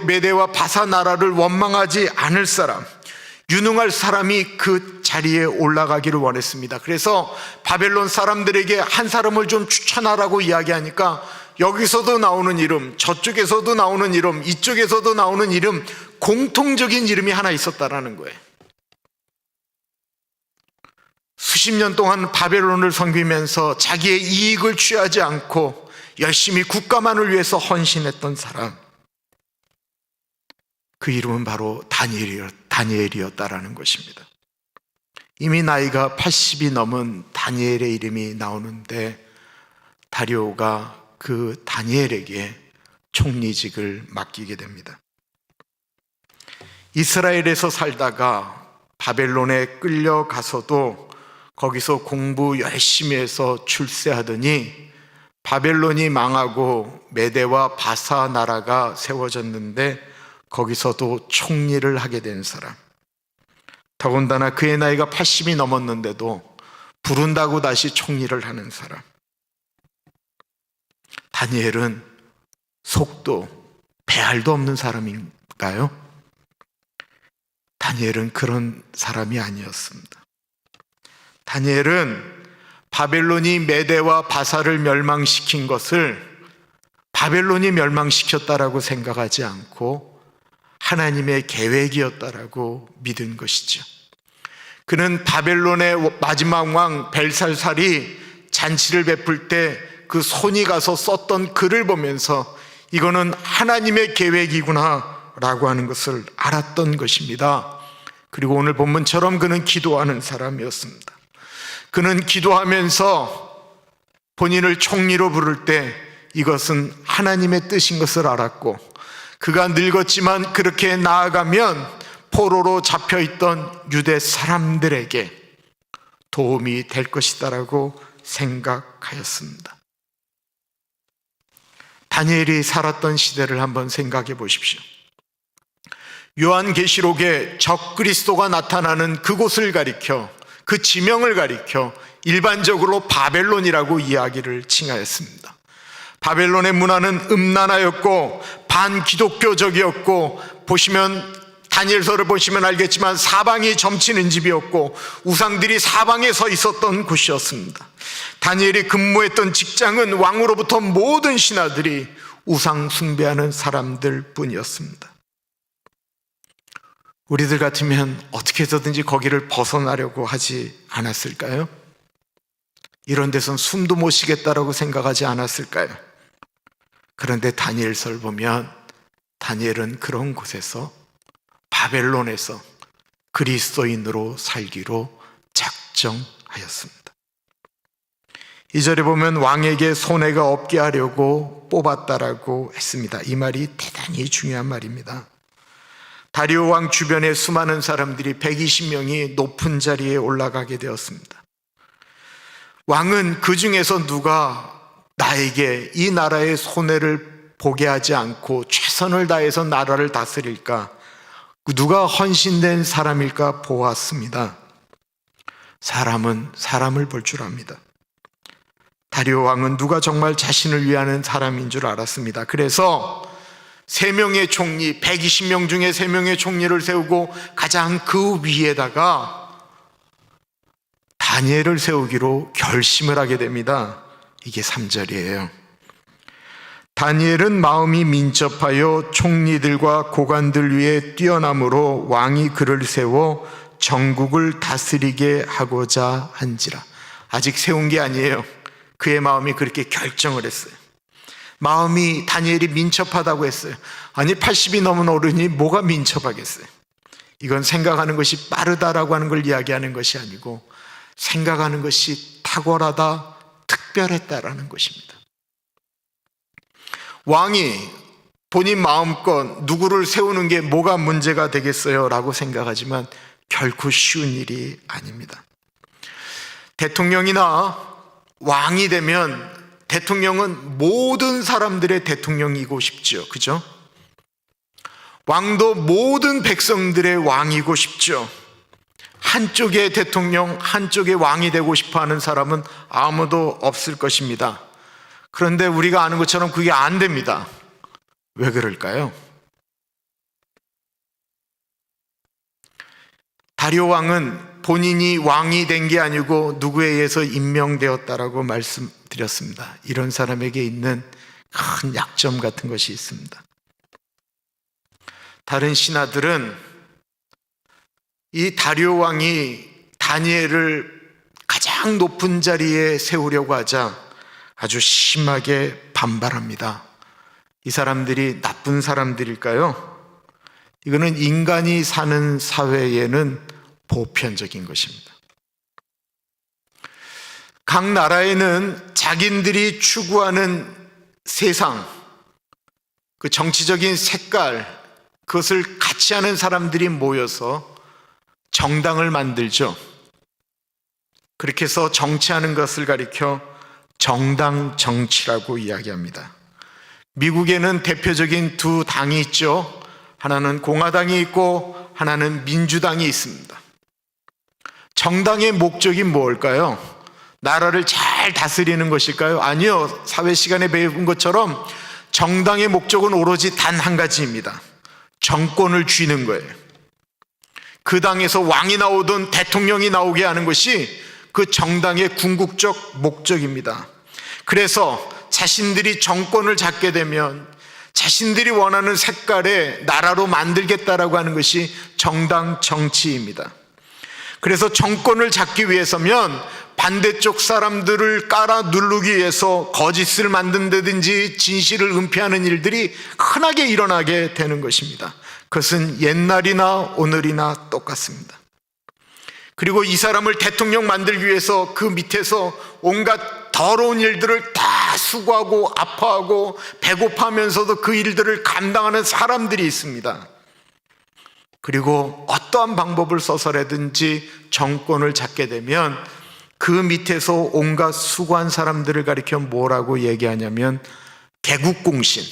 메대와 바사 나라를 원망하지 않을 사람, 유능할 사람이 그 자리에 올라가기를 원했습니다. 그래서 바벨론 사람들에게 한 사람을 좀 추천하라고 이야기하니까 여기서도 나오는 이름, 저쪽에서도 나오는 이름, 이쪽에서도 나오는 이름, 공통적인 이름이 하나 있었다라는 거예요. 수십 년 동안 바벨론을 섬기면서 자기의 이익을 취하지 않고 열심히 국가만을 위해서 헌신했던 사람, 그 이름은 바로 다니엘이었다라는 것입니다. 이미 나이가 80이 넘은 다니엘의 이름이 나오는데 다리오가 그 다니엘에게 총리직을 맡기게 됩니다. 이스라엘에서 살다가 바벨론에 끌려가서도 거기서 공부 열심히 해서 출세하더니 바벨론이 망하고 메대와 바사 나라가 세워졌는데 거기서도 총리를 하게 된 사람, 더군다나 그의 나이가 80이 넘었는데도 부른다고 다시 총리를 하는 사람. 다니엘은 속도, 배알도 없는 사람인가요? 다니엘은 그런 사람이 아니었습니다. 다니엘은 바벨론이 메대와 바사를 멸망시킨 것을 바벨론이 멸망시켰다라고 생각하지 않고 하나님의 계획이었다라고 믿은 것이죠. 그는 바벨론의 마지막 왕 벨살살이 잔치를 베풀 때 그 손이 가서 썼던 글을 보면서 이거는 하나님의 계획이구나 라고 하는 것을 알았던 것입니다. 그리고 오늘 본문처럼 그는 기도하는 사람이었습니다. 그는 기도하면서 본인을 총리로 부를 때 이것은 하나님의 뜻인 것을 알았고, 그가 늙었지만 그렇게 나아가면 포로로 잡혀있던 유대 사람들에게 도움이 될 것이다라고 생각하였습니다. 다니엘이 살았던 시대를 한번 생각해 보십시오. 요한계시록에 적그리스도가 나타나는 그곳을 가리켜, 그 지명을 가리켜 일반적으로 바벨론이라고 이야기를 칭하였습니다. 바벨론의 문화는 음란하였고 반기독교적이었고, 보시면 다니엘서를 보시면 알겠지만 사방이 점치는 집이었고 우상들이 사방에 서 있었던 곳이었습니다. 다니엘이 근무했던 직장은 왕으로부터 모든 신하들이 우상 숭배하는 사람들 뿐이었습니다. 우리들 같으면 어떻게 해서든지 거기를 벗어나려고 하지 않았을까요? 이런 데선 숨도 못 쉬겠다라고 생각하지 않았을까요? 그런데 다니엘서를 보면 다니엘은 그런 곳에서 바벨론에서 그리스도인으로 살기로 작정하였습니다. 2절에 보면 왕에게 손해가 없게 하려고 뽑았다라고 했습니다. 이 말이 대단히 중요한 말입니다. 다리오 왕 주변에 수많은 사람들이 120명이 높은 자리에 올라가게 되었습니다. 왕은 그 중에서 누가 나에게 이 나라의 손해를 보게 하지 않고 최선을 다해서 나라를 다스릴까? 누가 헌신된 사람일까 보았습니다. 사람은 사람을 볼 줄 압니다. 다리오 왕은 누가 정말 자신을 위하는 사람인 줄 알았습니다. 그래서 3명의 총리, 120명 중에 3명의 총리를 세우고 가장 그 위에다가 다니엘을 세우기로 결심을 하게 됩니다. 이게 3절이에요. 다니엘은 마음이 민첩하여 총리들과 고관들 위에 뛰어남으로 왕이 그를 세워 전국을 다스리게 하고자 한지라. 아직 세운 게 아니에요. 그의 마음이 그렇게 결정을 했어요. 마음이 다니엘이 민첩하다고 했어요. 아니 80이 넘은 어른이 뭐가 민첩하겠어요? 이건 생각하는 것이 빠르다라고 하는 걸 이야기하는 것이 아니고 생각하는 것이 탁월하다, 특별했다라는 것입니다. 왕이 본인 마음껏 누구를 세우는 게 뭐가 문제가 되겠어요? 라고 생각하지만 결코 쉬운 일이 아닙니다. 대통령이나 왕이 되면 대통령은 모든 사람들의 대통령이고 싶죠. 그죠? 왕도 모든 백성들의 왕이고 싶죠. 한쪽의 대통령, 한쪽의 왕이 되고 싶어 하는 사람은 아무도 없을 것입니다. 그런데 우리가 아는 것처럼 그게 안 됩니다. 왜 그럴까요? 다리오 왕은 본인이 왕이 된 게 아니고 누구에 의해서 임명되었다라고 말씀드렸습니다. 이런 사람에게 있는 큰 약점 같은 것이 있습니다. 다른 신하들은 이 다리오 왕이 다니엘을 가장 높은 자리에 세우려고 하자 아주 심하게 반발합니다. 이 사람들이 나쁜 사람들일까요? 이거는 인간이 사는 사회에는 보편적인 것입니다. 각 나라에는 자기들이 추구하는 세상, 그 정치적인 색깔, 그것을 같이 하는 사람들이 모여서 정당을 만들죠. 그렇게 해서 정치하는 것을 가리켜 정당 정치라고 이야기합니다. 미국에는 대표적인 두 당이 있죠. 하나는 공화당이 있고 하나는 민주당이 있습니다. 정당의 목적이 뭘까요? 나라를 잘 다스리는 것일까요? 아니요. 사회 시간에 배운 것처럼 정당의 목적은 오로지 단 한 가지입니다. 정권을 쥐는 거예요. 그 당에서 왕이 나오든 대통령이 나오게 하는 것이 그 정당의 궁극적 목적입니다. 그래서 자신들이 정권을 잡게 되면 자신들이 원하는 색깔의 나라로 만들겠다라고 하는 것이 정당 정치입니다. 그래서 정권을 잡기 위해서면 반대쪽 사람들을 깔아 누르기 위해서 거짓을 만든다든지 진실을 은폐하는 일들이 흔하게 일어나게 되는 것입니다. 그것은 옛날이나 오늘이나 똑같습니다. 그리고 이 사람을 대통령 만들기 위해서 그 밑에서 온갖 더러운 일들을 다 수고하고 아파하고 배고파하면서도 그 일들을 감당하는 사람들이 있습니다. 그리고 어떠한 방법을 써서라든지 정권을 잡게 되면 그 밑에서 온갖 수고한 사람들을 가리켜 뭐라고 얘기하냐면 개국공신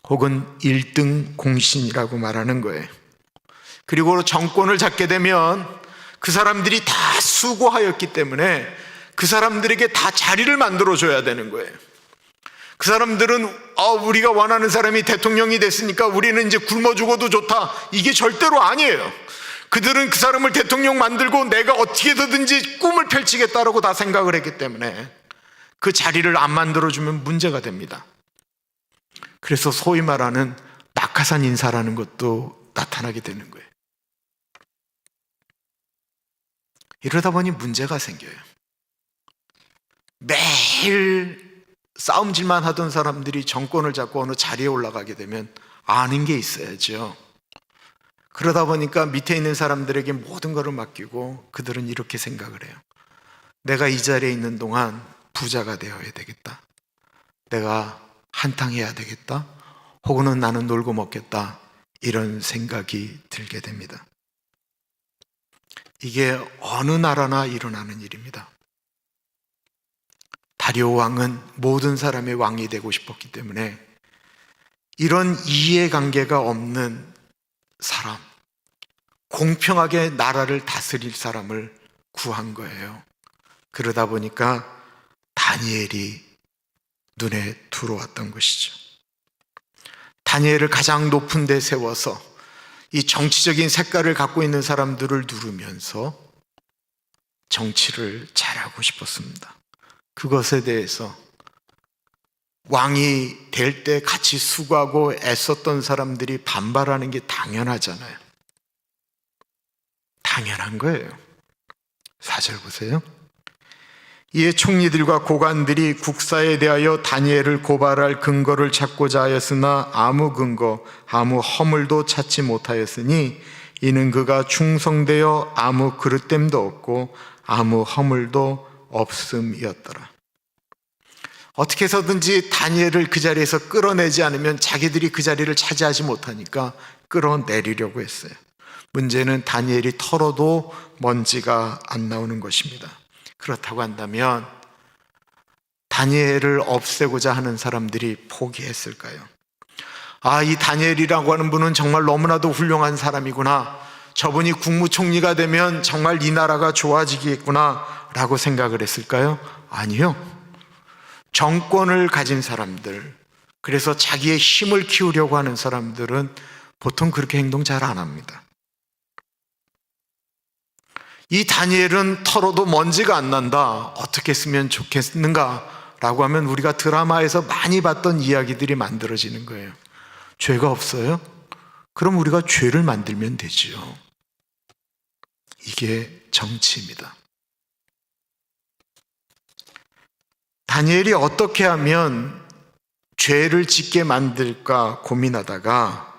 혹은 1등 공신이라고 말하는 거예요. 그리고 정권을 잡게 되면 그 사람들이 다 수고하였기 때문에 그 사람들에게 다 자리를 만들어줘야 되는 거예요. 그 사람들은 우리가 원하는 사람이 대통령이 됐으니까 우리는 이제 굶어 죽어도 좋다, 이게 절대로 아니에요. 그들은 그 사람을 대통령 만들고 내가 어떻게든지 꿈을 펼치겠다라고 다 생각을 했기 때문에 그 자리를 안 만들어주면 문제가 됩니다. 그래서 소위 말하는 낙하산 인사라는 것도 나타나게 되는 거예요. 이러다 보니 문제가 생겨요. 매일 싸움질만 하던 사람들이 정권을 잡고 어느 자리에 올라가게 되면 아는 게 있어야죠. 그러다 보니까 밑에 있는 사람들에게 모든 것을 맡기고 그들은 이렇게 생각을 해요. 내가 이 자리에 있는 동안 부자가 되어야 되겠다. 내가 한탕해야 되겠다. 혹은 나는 놀고 먹겠다. 이런 생각이 들게 됩니다. 이게 어느 나라나 일어나는 일입니다. 다리오 왕은 모든 사람의 왕이 되고 싶었기 때문에 이런 이해관계가 없는 사람, 공평하게 나라를 다스릴 사람을 구한 거예요. 그러다 보니까 다니엘이 눈에 들어왔던 것이죠. 다니엘을 가장 높은 데 세워서 이 정치적인 색깔을 갖고 있는 사람들을 누르면서 정치를 잘하고 싶었습니다. 그것에 대해서 왕이 될 때 같이 수고하고 애썼던 사람들이 반발하는 게 당연하잖아요. 당연한 거예요. 4절 보세요. 이에 총리들과 고관들이 국사에 대하여 다니엘을 고발할 근거를 찾고자 하였으나 아무 근거, 아무 허물도 찾지 못하였으니 이는 그가 충성되어 아무 그릇됨도 없고 아무 허물도 없음이었더라. 어떻게 해서든지 다니엘을 그 자리에서 끌어내지 않으면 자기들이 그 자리를 차지하지 못하니까 끌어내리려고 했어요. 문제는 다니엘이 털어도 먼지가 안 나오는 것입니다. 그렇다고 한다면 다니엘을 없애고자 하는 사람들이 포기했을까요? 이 다니엘이라고 하는 분은 정말 너무나도 훌륭한 사람이구나. 저분이 국무총리가 되면 정말 이 나라가 좋아지겠구나 라고 생각을 했을까요? 아니요. 정권을 가진 사람들, 그래서 자기의 힘을 키우려고 하는 사람들은 보통 그렇게 행동 잘 안 합니다. 이 다니엘은 털어도 먼지가 안 난다. 어떻게 했으면 좋겠는가? 라고 하면 우리가 드라마에서 많이 봤던 이야기들이 만들어지는 거예요. 죄가 없어요? 그럼 우리가 죄를 만들면 되지요. 이게 정치입니다. 다니엘이 어떻게 하면 죄를 짓게 만들까 고민하다가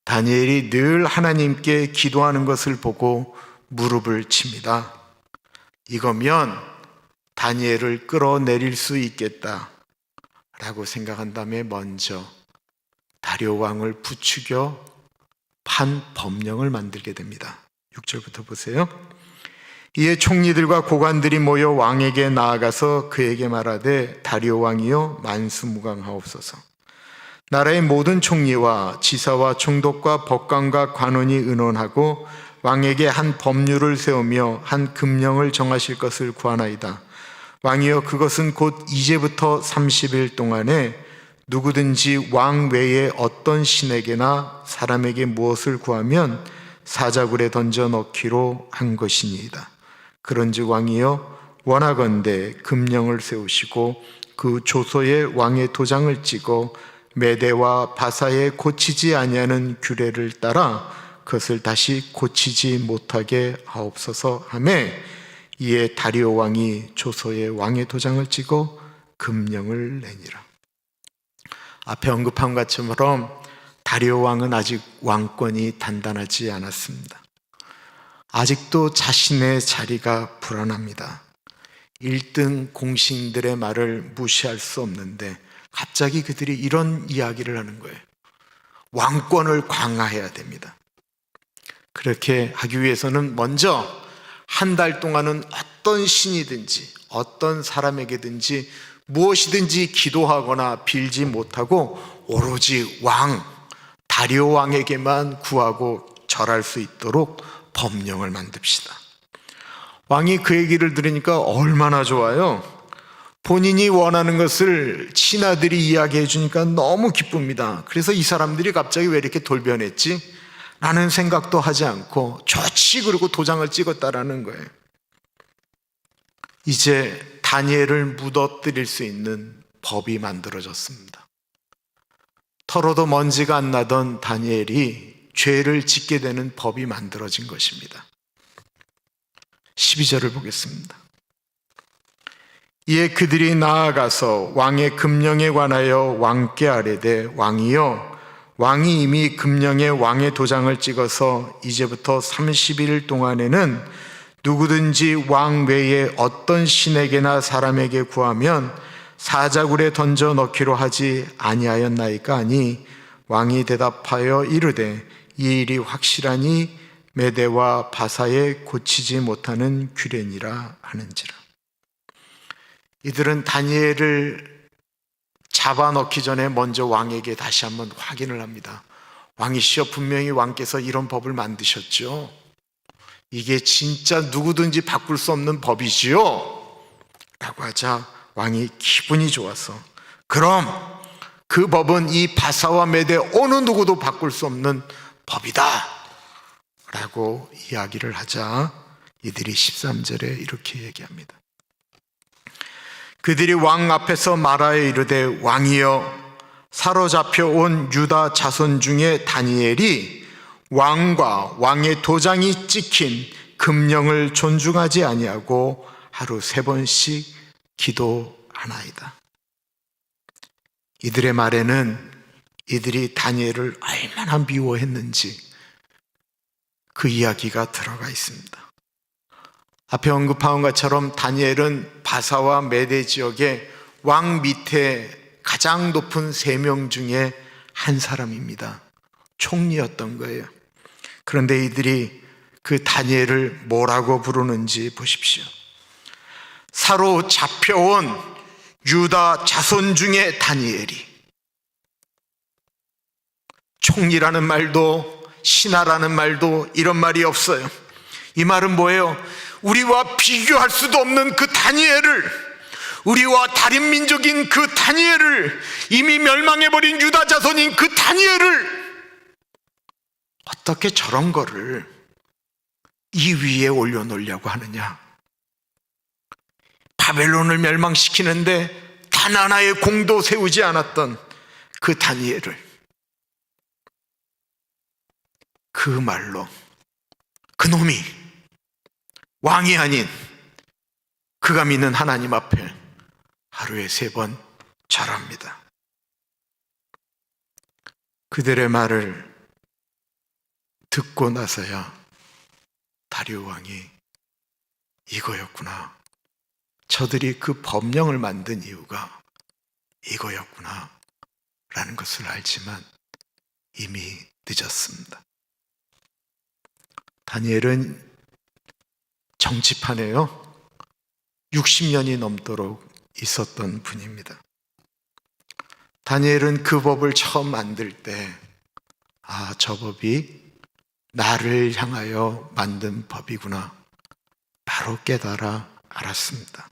다니엘이 늘 하나님께 기도하는 것을 보고 무릎을 칩니다. 이거면 다니엘을 끌어내릴 수 있겠다 라고 생각한 다음에 먼저 다리오 왕을 부추겨 판 법령을 만들게 됩니다. 6절부터 보세요. 이에 총리들과 고관들이 모여 왕에게 나아가서 그에게 말하되 다리오 왕이여 만수무강하옵소서. 나라의 모든 총리와 지사와 총독과 법관과 관원이 의논하고 왕에게 한 법률을 세우며 한 금령을 정하실 것을 구하나이다. 왕이여 그것은 곧 이제부터 30일 동안에 누구든지 왕 외에 어떤 신에게나 사람에게 무엇을 구하면 사자굴에 던져 넣기로 한 것이니이다. 그런즉 왕이여 원하건대 금령을 세우시고 그 조서에 왕의 도장을 찍어 메대와 바사에 고치지 아니하는 규례를 따라 그것을 다시 고치지 못하게 하옵소서 하매 이에 다리오 왕이 조서에 왕의 도장을 찍어 금령을 내니라. 앞에 언급한 것처럼 다리오 왕은 아직 왕권이 단단하지 않았습니다. 아직도 자신의 자리가 불안합니다. 1등 공신들의 말을 무시할 수 없는데 갑자기 그들이 이런 이야기를 하는 거예요. 왕권을 강화해야 됩니다. 그렇게 하기 위해서는 먼저 한 달 동안은 어떤 신이든지 어떤 사람에게든지 무엇이든지 기도하거나 빌지 못하고 오로지 왕, 다리오 왕에게만 구하고 절할 수 있도록 법령을 만듭시다. 왕이 그 얘기를 들으니까 얼마나 좋아요. 본인이 원하는 것을 신하들이 이야기해 주니까 너무 기쁩니다. 그래서 이 사람들이 갑자기 왜 이렇게 돌변했지? 라는 생각도 하지 않고 좋지 그러고 도장을 찍었다라는 거예요. 이제 다니엘을 묻어뜨릴 수 있는 법이 만들어졌습니다. 털어도 먼지가 안 나던 다니엘이 죄를 짓게 되는 법이 만들어진 것입니다. 12절을 보겠습니다. 이에 그들이 나아가서 왕의 금령에 관하여 왕께 아뢰되 왕이여 왕이 이미 금령에 왕의 도장을 찍어서 이제부터 30일 동안에는 누구든지 왕 외에 어떤 신에게나 사람에게 구하면 사자굴에 던져 넣기로 하지 아니하였나이까 하니 왕이 대답하여 이르되 이 일이 확실하니 메대와 바사에 고치지 못하는 규례니라 하는지라. 이들은 다니엘을 잡아넣기 전에 먼저 왕에게 다시 한번 확인을 합니다. 왕이시여, 분명히 왕께서 이런 법을 만드셨죠. 이게 진짜 누구든지 바꿀 수 없는 법이지요? 라고 하자 왕이 기분이 좋아서, 그럼 그 법은 이 바사와 메대 어느 누구도 바꿀 수 없는 법이다 라고 이야기를 하자 이들이 13절에 이렇게 얘기합니다. 그들이 왕 앞에서 말하여 이르되 왕이여, 사로잡혀 온 유다 자손 중에 다니엘이 왕과 왕의 도장이 찍힌 금령을 존중하지 아니하고 하루 3번씩 기도하나이다. 이들의 말에는 이들이 다니엘을 얼마나 미워했는지 그 이야기가 들어가 있습니다. 앞에 언급한 것처럼 다니엘은 바사와 메대 지역의 왕 밑에 가장 높은 3명 중에 한 사람입니다. 총리였던 거예요. 그런데 이들이 그 다니엘을 뭐라고 부르는지 보십시오. 사로잡혀온 유다 자손 중에 다니엘이. 총리라는 말도 신하라는 말도 이런 말이 없어요. 이 말은 뭐예요? 우리와 비교할 수도 없는 그 다니엘을, 우리와 다른 민족인 그 다니엘을, 이미 멸망해버린 유다 자손인 그 다니엘을 어떻게 저런 거를 이 위에 올려놓으려고 하느냐. 바벨론을 멸망시키는데 단 하나의 공도 세우지 않았던 그 다니엘을 그 말로 그놈이 왕이 아닌 그가 믿는 하나님 앞에 하루에 3번 절합니다. 그들의 말을 듣고 나서야 다리오 왕이 이거였구나, 저들이 그 법령을 만든 이유가 이거였구나 라는 것을 알지만 이미 늦었습니다. 다니엘은 정치판에요 60년이 넘도록 있었던 분입니다. 다니엘은 그 법을 처음 만들 때 저 법이 나를 향하여 만든 법이구나 바로 깨달아 알았습니다.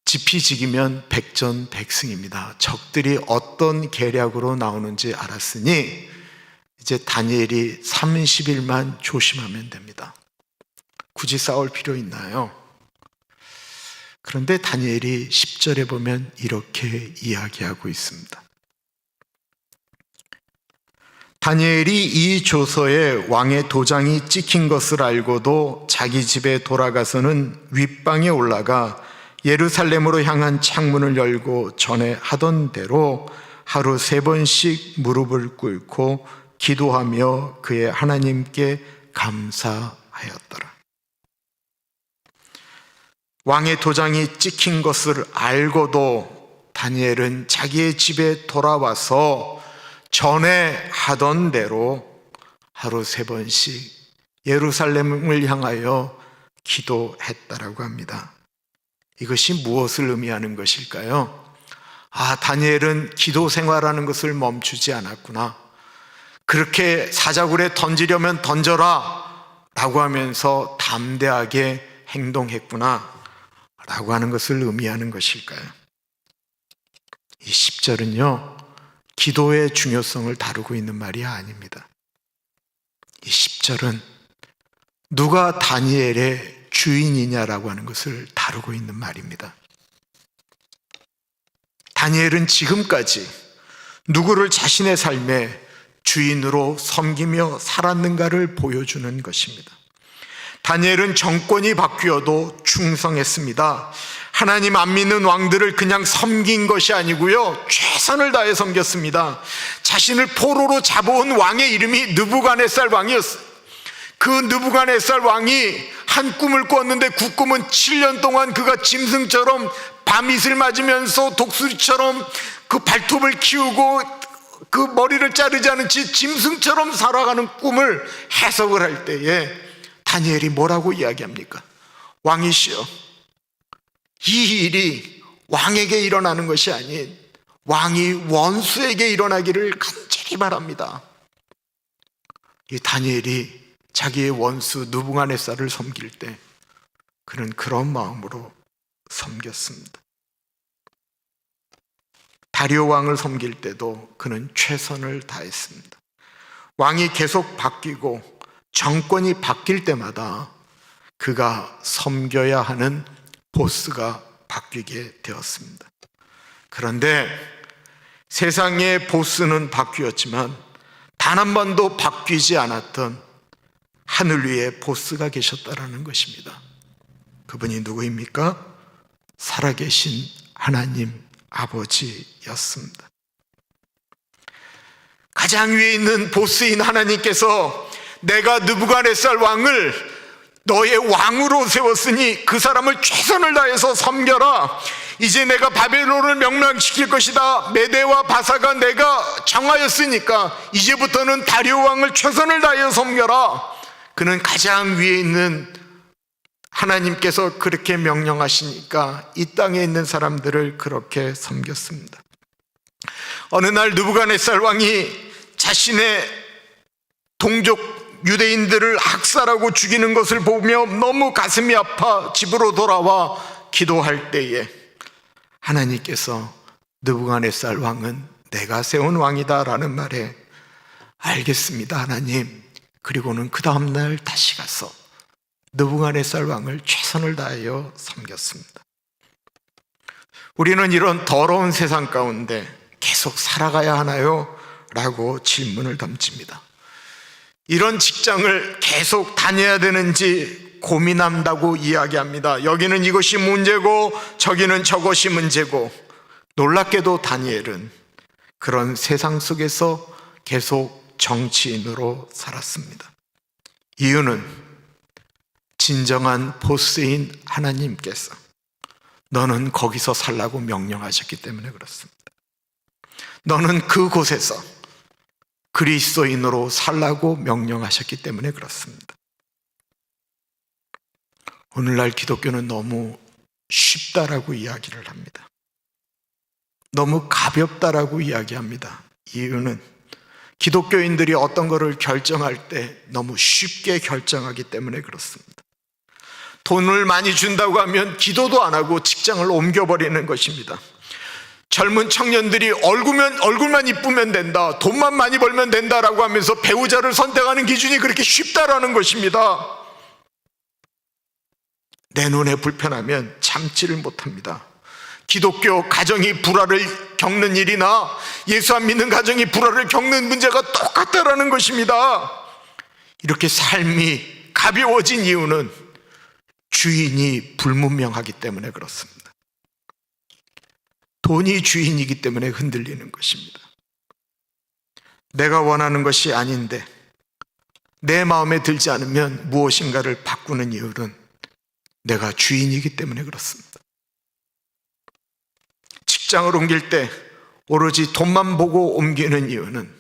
지피지기면 백전백승입니다. 적들이 어떤 계략으로 나오는지 알았으니 이제 다니엘이 30일만 조심하면 됩니다. 굳이 싸울 필요 있나요? 그런데 다니엘이 10절에 보면 이렇게 이야기하고 있습니다. 다니엘이 이 조서에 왕의 도장이 찍힌 것을 알고도 자기 집에 돌아가서는 윗방에 올라가 예루살렘으로 향한 창문을 열고 전에 하던 대로 하루 3번씩 무릎을 꿇고 기도하며 그의 하나님께 감사하였더라. 왕의 도장이 찍힌 것을 알고도 다니엘은 자기의 집에 돌아와서 전에 하던 대로 하루 3번씩 예루살렘을 향하여 기도했다라고 합니다. 이것이 무엇을 의미하는 것일까요? 다니엘은 기도 생활하는 것을 멈추지 않았구나. 그렇게 사자굴에 던지려면 던져라 라고 하면서 담대하게 행동했구나 라고 하는 것을 의미하는 것일까요? 이 10절은요 기도의 중요성을 다루고 있는 말이 아닙니다. 이 10절은 누가 다니엘의 주인이냐라고 하는 것을 다루고 있는 말입니다. 다니엘은 지금까지 누구를 자신의 삶에 주인으로 섬기며 살았는가를 보여주는 것입니다. 다니엘은 정권이 바뀌어도 충성했습니다. 하나님 안 믿는 왕들을 그냥 섬긴 것이 아니고요, 최선을 다해 섬겼습니다. 자신을 포로로 잡아온 왕의 이름이 느부갓네살 왕이었어요. 그 느부갓네살 왕이 한 꿈을 꿨는데 그 꿈은 7년 동안 그가 짐승처럼 밤이슬 맞으면서 독수리처럼 그 발톱을 키우고 그 머리를 자르지 않은 채 짐승처럼 살아가는 꿈을 해석을 할 때에 다니엘이 뭐라고 이야기합니까? 왕이시여, 이 일이 왕에게 일어나는 것이 아닌 왕이 원수에게 일어나기를 간절히 바랍니다. 이 다니엘이 자기의 원수 느부갓네살을 섬길 때 그는 그런 마음으로 섬겼습니다. 다리오 왕을 섬길 때도 그는 최선을 다했습니다. 왕이 계속 바뀌고 정권이 바뀔 때마다 그가 섬겨야 하는 보스가 바뀌게 되었습니다. 그런데 세상의 보스는 바뀌었지만 단 한 번도 바뀌지 않았던 하늘 위에 보스가 계셨다라는 것입니다. 그분이 누구입니까? 살아계신 하나님 아버지였습니다. 가장 위에 있는 보스인 하나님께서 내가 느부갓네살 왕을 너의 왕으로 세웠으니 그 사람을 최선을 다해서 섬겨라. 이제 내가 바벨론을 멸망시킬 것이다. 메대와 바사가 내가 정하였으니까 이제부터는 다리오 왕을 최선을 다하여 섬겨라. 그는 가장 위에 있는 하나님께서 그렇게 명령하시니까 이 땅에 있는 사람들을 그렇게 섬겼습니다. 어느 날 느부갓네살 왕이 자신의 동족 유대인들을 학살하고 죽이는 것을 보며 너무 가슴이 아파 집으로 돌아와 기도할 때에 하나님께서 느부갓네살 왕은 내가 세운 왕이다 라는 말에 알겠습니다 하나님. 그리고는 그 다음날 다시 가서 느부갓네살 왕을 최선을 다하여 섬겼습니다. 우리는 이런 더러운 세상 가운데 계속 살아가야 하나요? 라고 질문을 던집니다. 이런 직장을 계속 다녀야 되는지 고민한다고 이야기합니다. 여기는 이것이 문제고 저기는 저것이 문제고, 놀랍게도 다니엘은 그런 세상 속에서 계속 정치인으로 살았습니다. 이유는 진정한 보스인 하나님께서 너는 거기서 살라고 명령하셨기 때문에 그렇습니다. 너는 그곳에서 그리스도인으로 살라고 명령하셨기 때문에 그렇습니다. 오늘날 기독교는 너무 쉽다라고 이야기를 합니다. 너무 가볍다라고 이야기합니다. 이유는 기독교인들이 어떤 것을 결정할 때 너무 쉽게 결정하기 때문에 그렇습니다. 돈을 많이 준다고 하면 기도도 안 하고 직장을 옮겨버리는 것입니다. 젊은 청년들이 얼굴만 이쁘면 된다, 돈만 많이 벌면 된다라고 하면서 배우자를 선택하는 기준이 그렇게 쉽다라는 것입니다. 내 눈에 불편하면 참지를 못합니다. 기독교 가정이 불화를 겪는 일이나 예수 안 믿는 가정이 불화를 겪는 문제가 똑같다라는 것입니다. 이렇게 삶이 가벼워진 이유는 주인이 불문명하기 때문에 그렇습니다. 돈이 주인이기 때문에 흔들리는 것입니다. 내가 원하는 것이 아닌데 내 마음에 들지 않으면 무엇인가를 바꾸는 이유는 내가 주인이기 때문에 그렇습니다. 직장을 옮길 때 오로지 돈만 보고 옮기는 이유는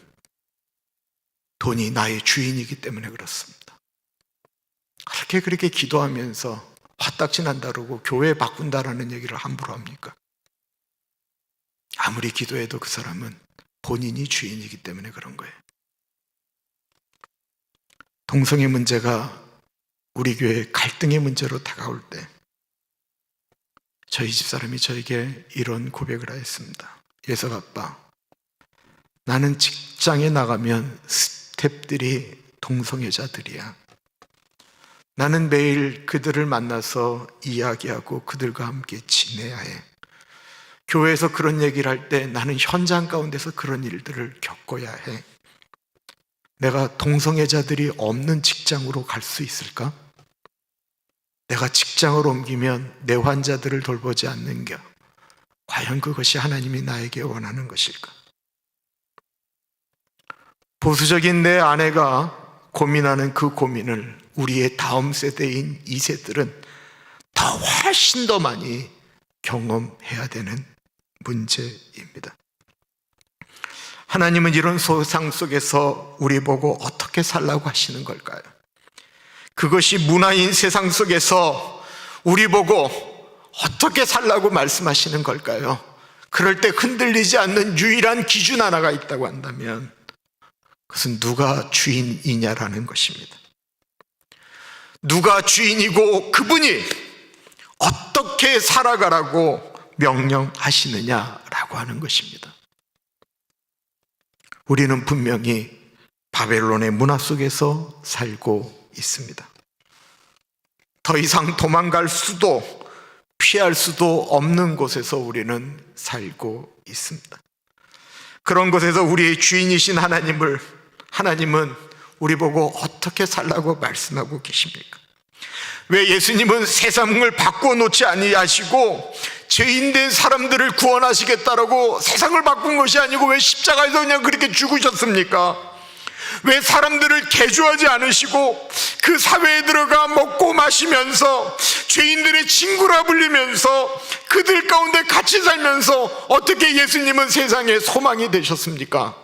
돈이 나의 주인이기 때문에 그렇습니다. 그렇게 기도하면서 화딱지 난다고 교회 바꾼다라는 얘기를 함부로 합니까? 아무리 기도해도 그 사람은 본인이 주인이기 때문에 그런 거예요. 동성애 문제가 우리 교회 갈등의 문제로 다가올 때 저희 집사람이 저에게 이런 고백을 하였습니다. 예석 아빠, 나는 직장에 나가면 스태프들이 동성애자들이야. 나는 매일 그들을 만나서 이야기하고 그들과 함께 지내야 해. 교회에서 그런 얘기를 할 때 나는 현장 가운데서 그런 일들을 겪어야 해. 내가 동성애자들이 없는 직장으로 갈 수 있을까? 내가 직장을 옮기면 내 환자들을 돌보지 않는겨? 과연 그것이 하나님이 나에게 원하는 것일까? 보수적인 내 아내가 고민하는 그 고민을 우리의 다음 세대인 2세들은 더 훨씬 더 많이 경험해야 되는 문제입니다. 하나님은 이런 소상 속에서 우리 보고 어떻게 살라고 하시는 걸까요? 그것이 문화인 세상 속에서 우리 보고 어떻게 살라고 말씀하시는 걸까요? 그럴 때 흔들리지 않는 유일한 기준 하나가 있다고 한다면 그것은 누가 주인이냐라는 것입니다. 누가 주인이고 그분이 어떻게 살아가라고 명령하시느냐라고 하는 것입니다. 우리는 분명히 바벨론의 문화 속에서 살고 있습니다. 더 이상 도망갈 수도 피할 수도 없는 곳에서 우리는 살고 있습니다. 그런 곳에서 우리의 주인이신 하나님은 우리 보고 어떻게 살라고 말씀하고 계십니까? 왜 예수님은 세상을 바꿔놓지 아니하시고 죄인된 사람들을 구원하시겠다라고 세상을 바꾼 것이 아니고 왜 십자가에서 그냥 그렇게 죽으셨습니까? 왜 사람들을 개조하지 않으시고 그 사회에 들어가 먹고 마시면서 죄인들의 친구라 불리면서 그들 가운데 같이 살면서 어떻게 예수님은 세상의 소망이 되셨습니까?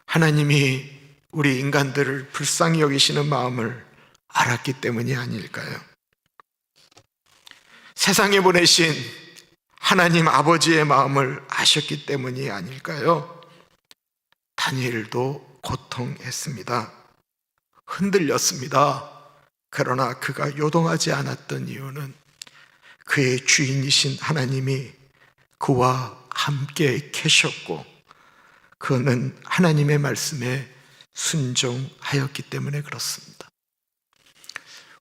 하나님이 우리 인간들을 불쌍히 여기시는 마음을 알았기 때문이 아닐까요? 세상에 보내신 하나님 아버지의 마음을 아셨기 때문이 아닐까요? 다니엘도 고통했습니다. 흔들렸습니다. 그러나 그가 요동하지 않았던 이유는 그의 주인이신 하나님이 그와 함께 계셨고 그는 하나님의 말씀에 순종하였기 때문에 그렇습니다.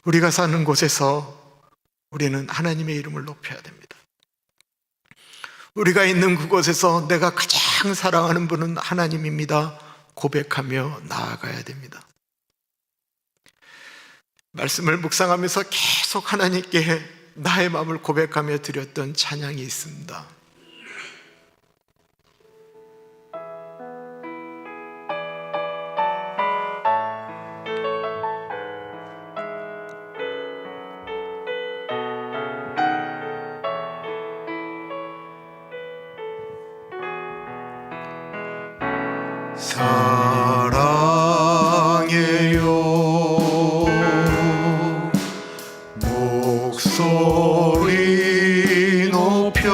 우리가 사는 곳에서 우리는 하나님의 이름을 높여야 됩니다. 우리가 있는 그곳에서 내가 가장 사랑하는 분은 하나님입니다 고백하며 나아가야 됩니다. 말씀을 묵상하면서 계속 하나님께 나의 마음을 고백하며 드렸던 찬양이 있습니다. 사랑해요 목소리 높여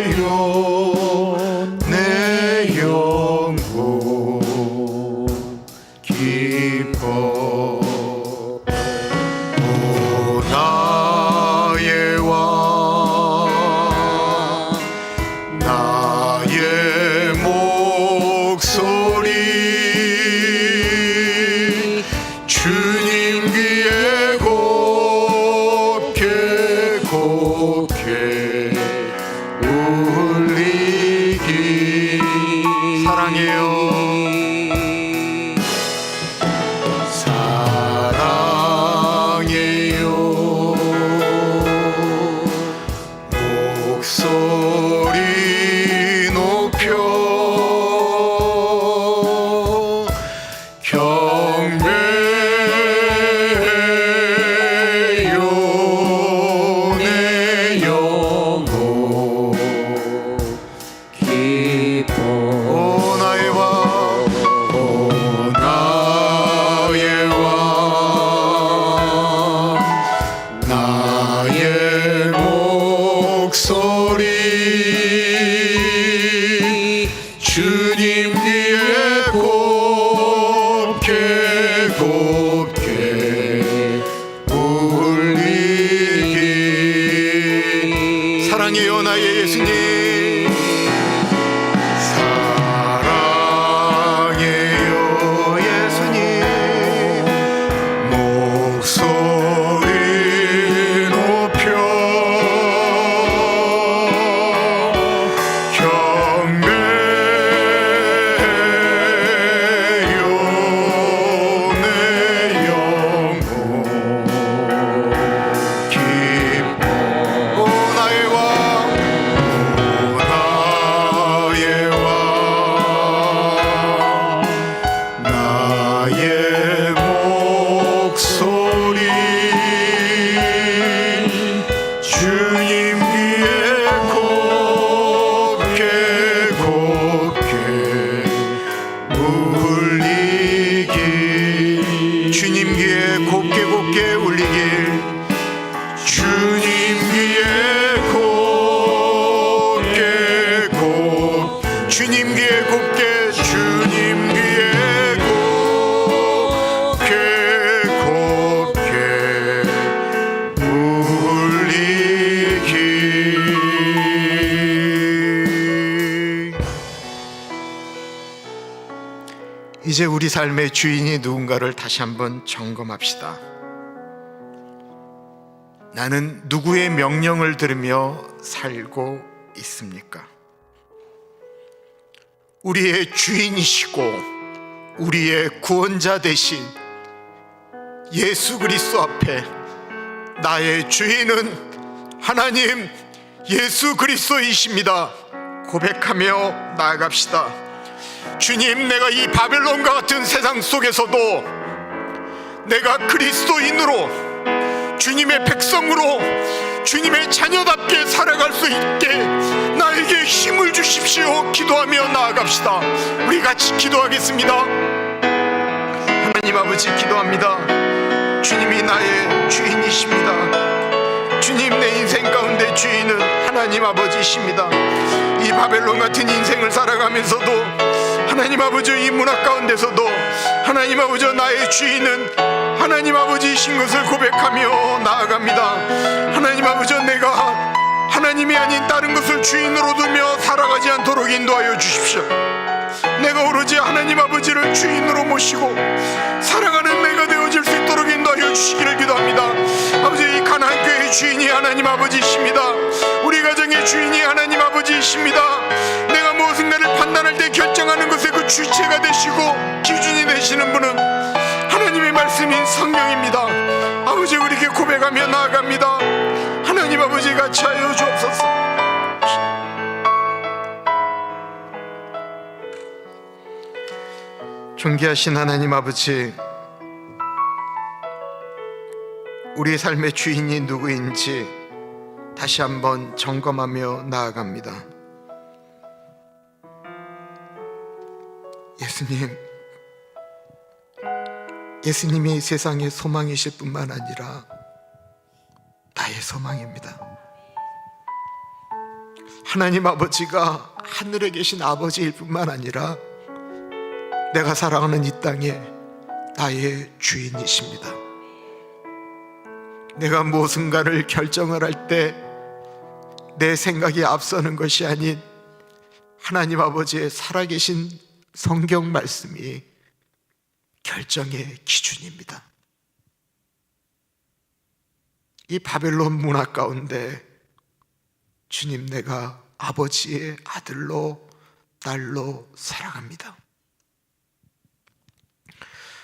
경배해요 내 영혼 기뻐 나의 왕 나의 목소리 주님 귀에 곱게 곱게 울리기 사랑해요 목소리 높여 경배해요 내 영혼 기뻐 오 나의 왕 오 나의 왕 나의 목소리 주님 귀에 곱게 곱게 울리기 사랑해요 나의 예수님 사랑해요 예수님 목소리 높여 귀에 곱게 곱게 울리길. 주님 귀에 곱게 주님 귀에 곱게, 주님 귀에 곱게 울리길. 이제 우리 삶의 주인이 누군가를 다시 한번 점검합시다. 나는 누구의 명령을 들으며 살고 있습니까? 우리의 주인이시고 우리의 구원자 되신 예수 그리스도 앞에 나의 주인은 하나님 예수 그리스도이십니다 고백하며 나아갑시다. 주님, 내가 이 바벨론과 같은 세상 속에서도 내가 그리스도인으로, 주님의 백성으로, 주님의 자녀답게 살아갈 수 있게 나에게 힘을 주십시오. 기도하며 나아갑시다. 우리 같이 기도하겠습니다. 하나님 아버지, 기도합니다. 주님이 나의 주인이십니다. 주님, 내 인생 가운데 주인은 하나님 아버지이십니다. 이 바벨론 같은 인생을 살아가면서도 하나님 아버지, 이 문화 가운데서도 하나님 아버지, 나의 주인은 하나님 아버지이신 것을 고백하며 나아갑니다. 하나님 아버지, 내가 하나님이 아닌 다른 것을 주인으로 두며 살아가지 않도록 인도하여 주십시오. 내가 오로지 하나님 아버지를 주인으로 모시고 살아가는 내가 되어질 수 있도록 인도하여 주시기를 기도합니다. 아버지, 이 가나안 교회의 주인이 하나님 아버지이십니다. 우리 가정의 주인이 하나님 아버지이십니다. 내가 무엇인가를 판단할 때 결정하는 것의 그 주체가 되시고 기준이 되시는 분은 하나님의 말씀인 성경입니다. 아버지, 우리에게 고백하며 나아갑니다. 하나님 아버지, 같이 하여 주옵소서. 존귀하신 하나님 아버지, 우리의 삶의 주인이 누구인지 다시 한번 점검하며 나아갑니다. 예수님이 세상의 소망이실 뿐만 아니라 나의 소망입니다. 하나님 아버지가 하늘에 계신 아버지일 뿐만 아니라 내가 살아가는 이 땅에 나의 주인이십니다. 내가 무엇인가를 결정을 할 때 내 생각이 앞서는 것이 아닌 하나님 아버지의 살아계신 성경 말씀이 결정의 기준입니다. 이 바벨론 문화 가운데 주님, 내가 아버지의 아들로 날로 살아갑니다.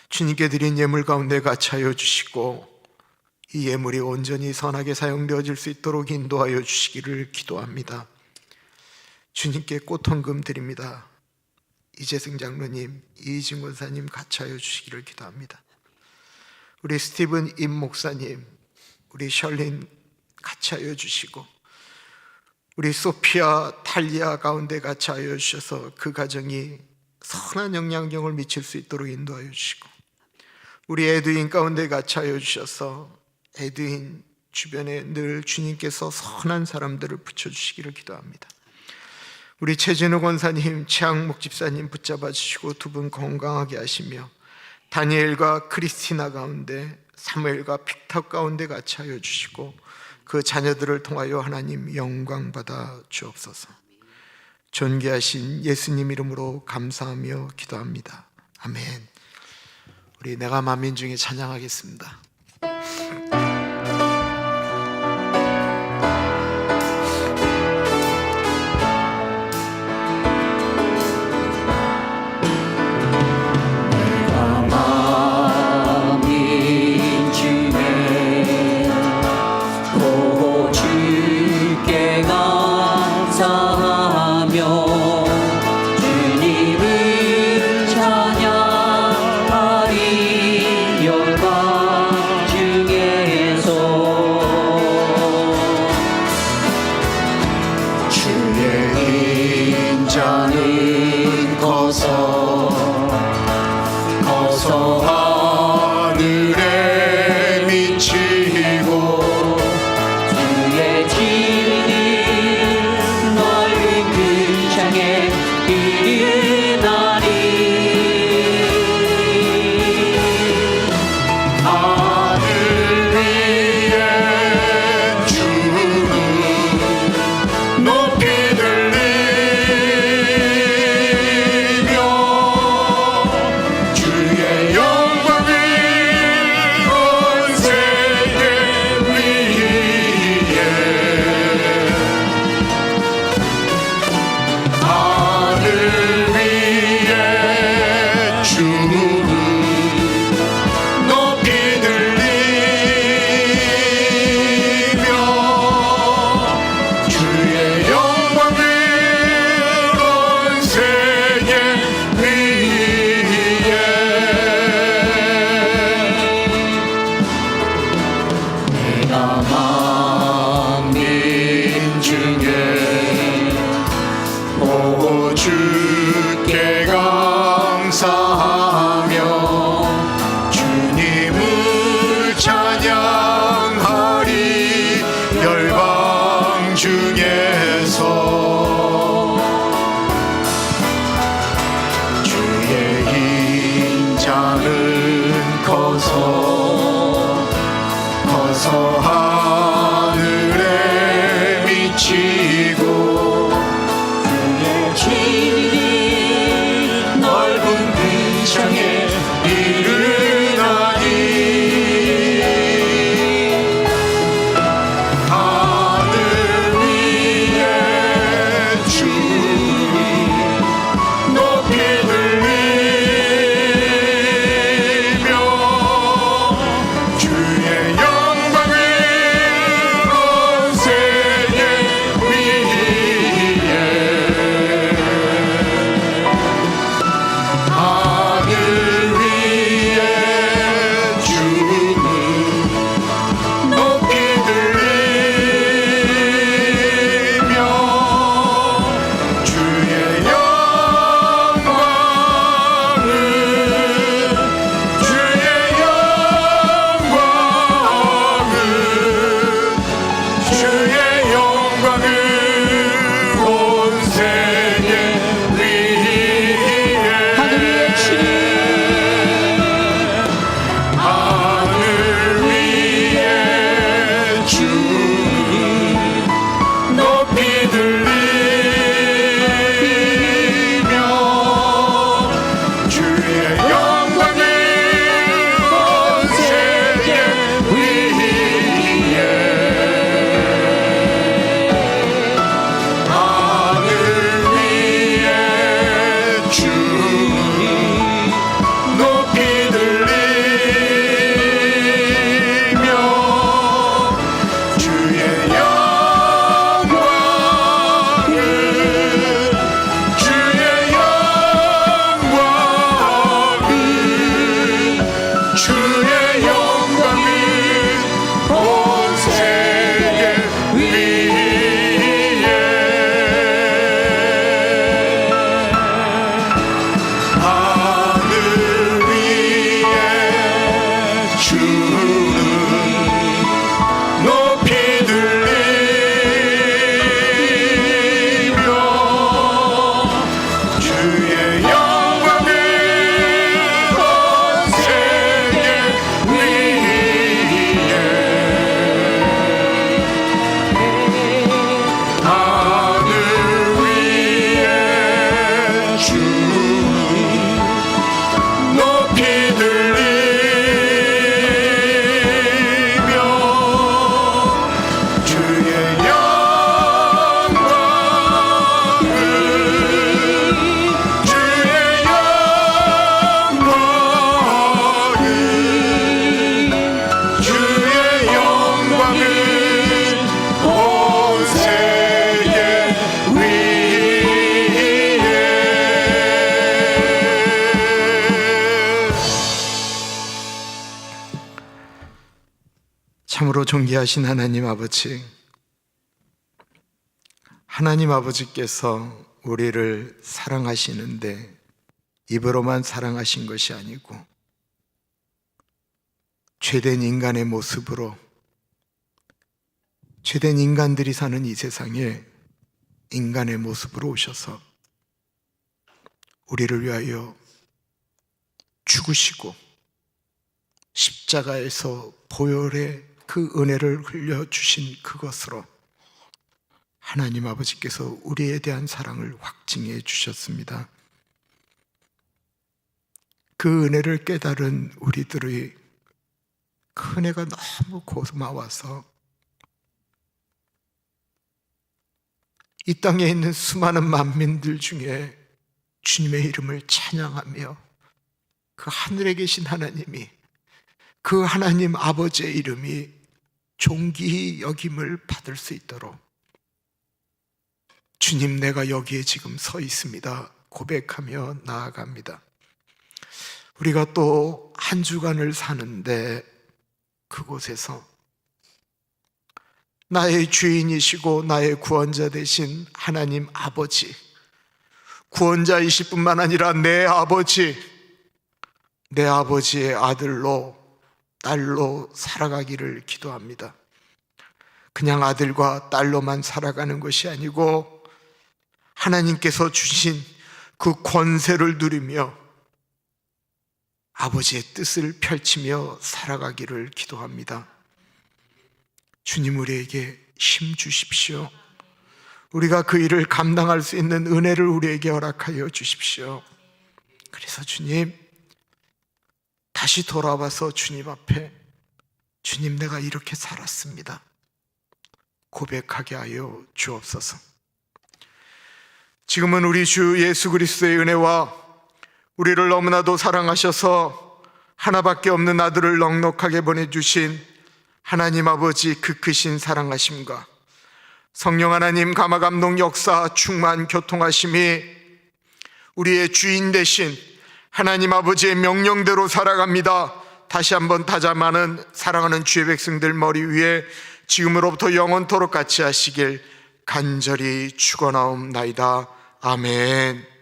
주님께 드린 예물 가운데 같이 하여 주시고 이 예물이 온전히 선하게 사용되어질 수 있도록 인도하여 주시기를 기도합니다. 주님께 꽃헌금 드립니다. 이재승 장로님, 이희진 권사님 같이 하여 주시기를 기도합니다. 우리 스티븐 임 목사님, 우리 셜린 같이 하여 주시고 우리 소피아 탈리아 가운데 같이 하여 주셔서 그 가정이 선한 영향력을 미칠 수 있도록 인도하여 주시고 우리 에드윈 가운데 같이 하여 주셔서 에드윈 주변에 늘 주님께서 선한 사람들을 붙여주시기를 기도합니다. 우리 최진우 권사님, 최항목 집사님 붙잡아 주시고 두 분 건강하게 하시며 다니엘과 크리스티나 가운데, 사무엘과 빅터 가운데 같이 하여 주시고 그 자녀들을 통하여 하나님 영광 받아 주옵소서. 존귀하신 예수님 이름으로 감사하며 기도합니다. 아멘. 우리 내가 만민 중에 찬양하겠습니다. 주님을 찬양하리 열방 커서 하늘에 미치고 주의 길이 넓은 그 창에 이르나니 하늘 위에 주님 높이 들리며 주의 영광을 온 세계 위에 하늘 위에 주님 높이 들리며 주의 영광을 주의 영광을 온 세계 위에 하늘 위에 주님 하늘 위에 주님 높이 들리며 주의 영광을 온 세계 위에 하늘 위에 주님 높이 들리며 주의 영광을 주의 영광을 온 세계 위에 하늘 위에 주님 높이 들리며 주의 영광을 온 세계 위에 하늘 위에 주님 높이 들리며 주의 영광을 온 세계 위에 참으로 존귀하신 하나님 아버지, 하나님 아버지께서 우리를 사랑하시는데 입으로만 사랑하신 것이 아니고 죄된 인간의 모습으로, 죄된 인간들이 사는 이 세상에 인간의 모습으로 오셔서 우리를 위하여 죽으시고 십자가에서 보혈의 그 은혜를 흘려주신 그것으로 하나님 아버지께서 우리에 대한 사랑을 확증해 주셨습니다. 그 은혜를 깨달은 우리들의 그 은혜가 너무 고마워서 이 땅에 있는 수많은 만민들 중에 주님의 이름을 찬양하며 그 하늘에 계신 하나님이, 그 하나님 아버지의 이름이 존귀히 여김을 받을 수 있도록 주님, 내가 여기에 지금 서 있습니다 고백하며 나아갑니다. 우리가 또 한 주간을 사는데 그곳에서 나의 주인이시고 나의 구원자 되신 하나님 아버지, 구원자이실 뿐만 아니라 내 아버지, 내 아버지의 아들로 딸로 살아가기를 기도합니다. 그냥 아들과 딸로만 살아가는 것이 아니고 하나님께서 주신 그 권세를 누리며 아버지의 뜻을 펼치며 살아가기를 기도합니다. 주님, 우리에게 힘 주십시오. 우리가 그 일을 감당할 수 있는 은혜를 우리에게 허락하여 주십시오. 그래서 주님, 다시 돌아와서 주님 앞에 주님, 내가 이렇게 살았습니다 고백하게 하여 주옵소서. 지금은 우리 주 예수 그리스도의 은혜와 우리를 너무나도 사랑하셔서 하나밖에 없는 아들을 넉넉하게 보내주신 하나님 아버지 그 크신 사랑하심과 성령 하나님 감화감동 역사 충만 교통하심이 우리의 주인 되신 하나님 아버지의 명령대로 살아갑니다. 다시 한번 다짐하는 사랑하는 주의 백성들 머리 위에 지금으로부터 영원토록 같이 하시길 간절히 축원하옵나이다. 아멘.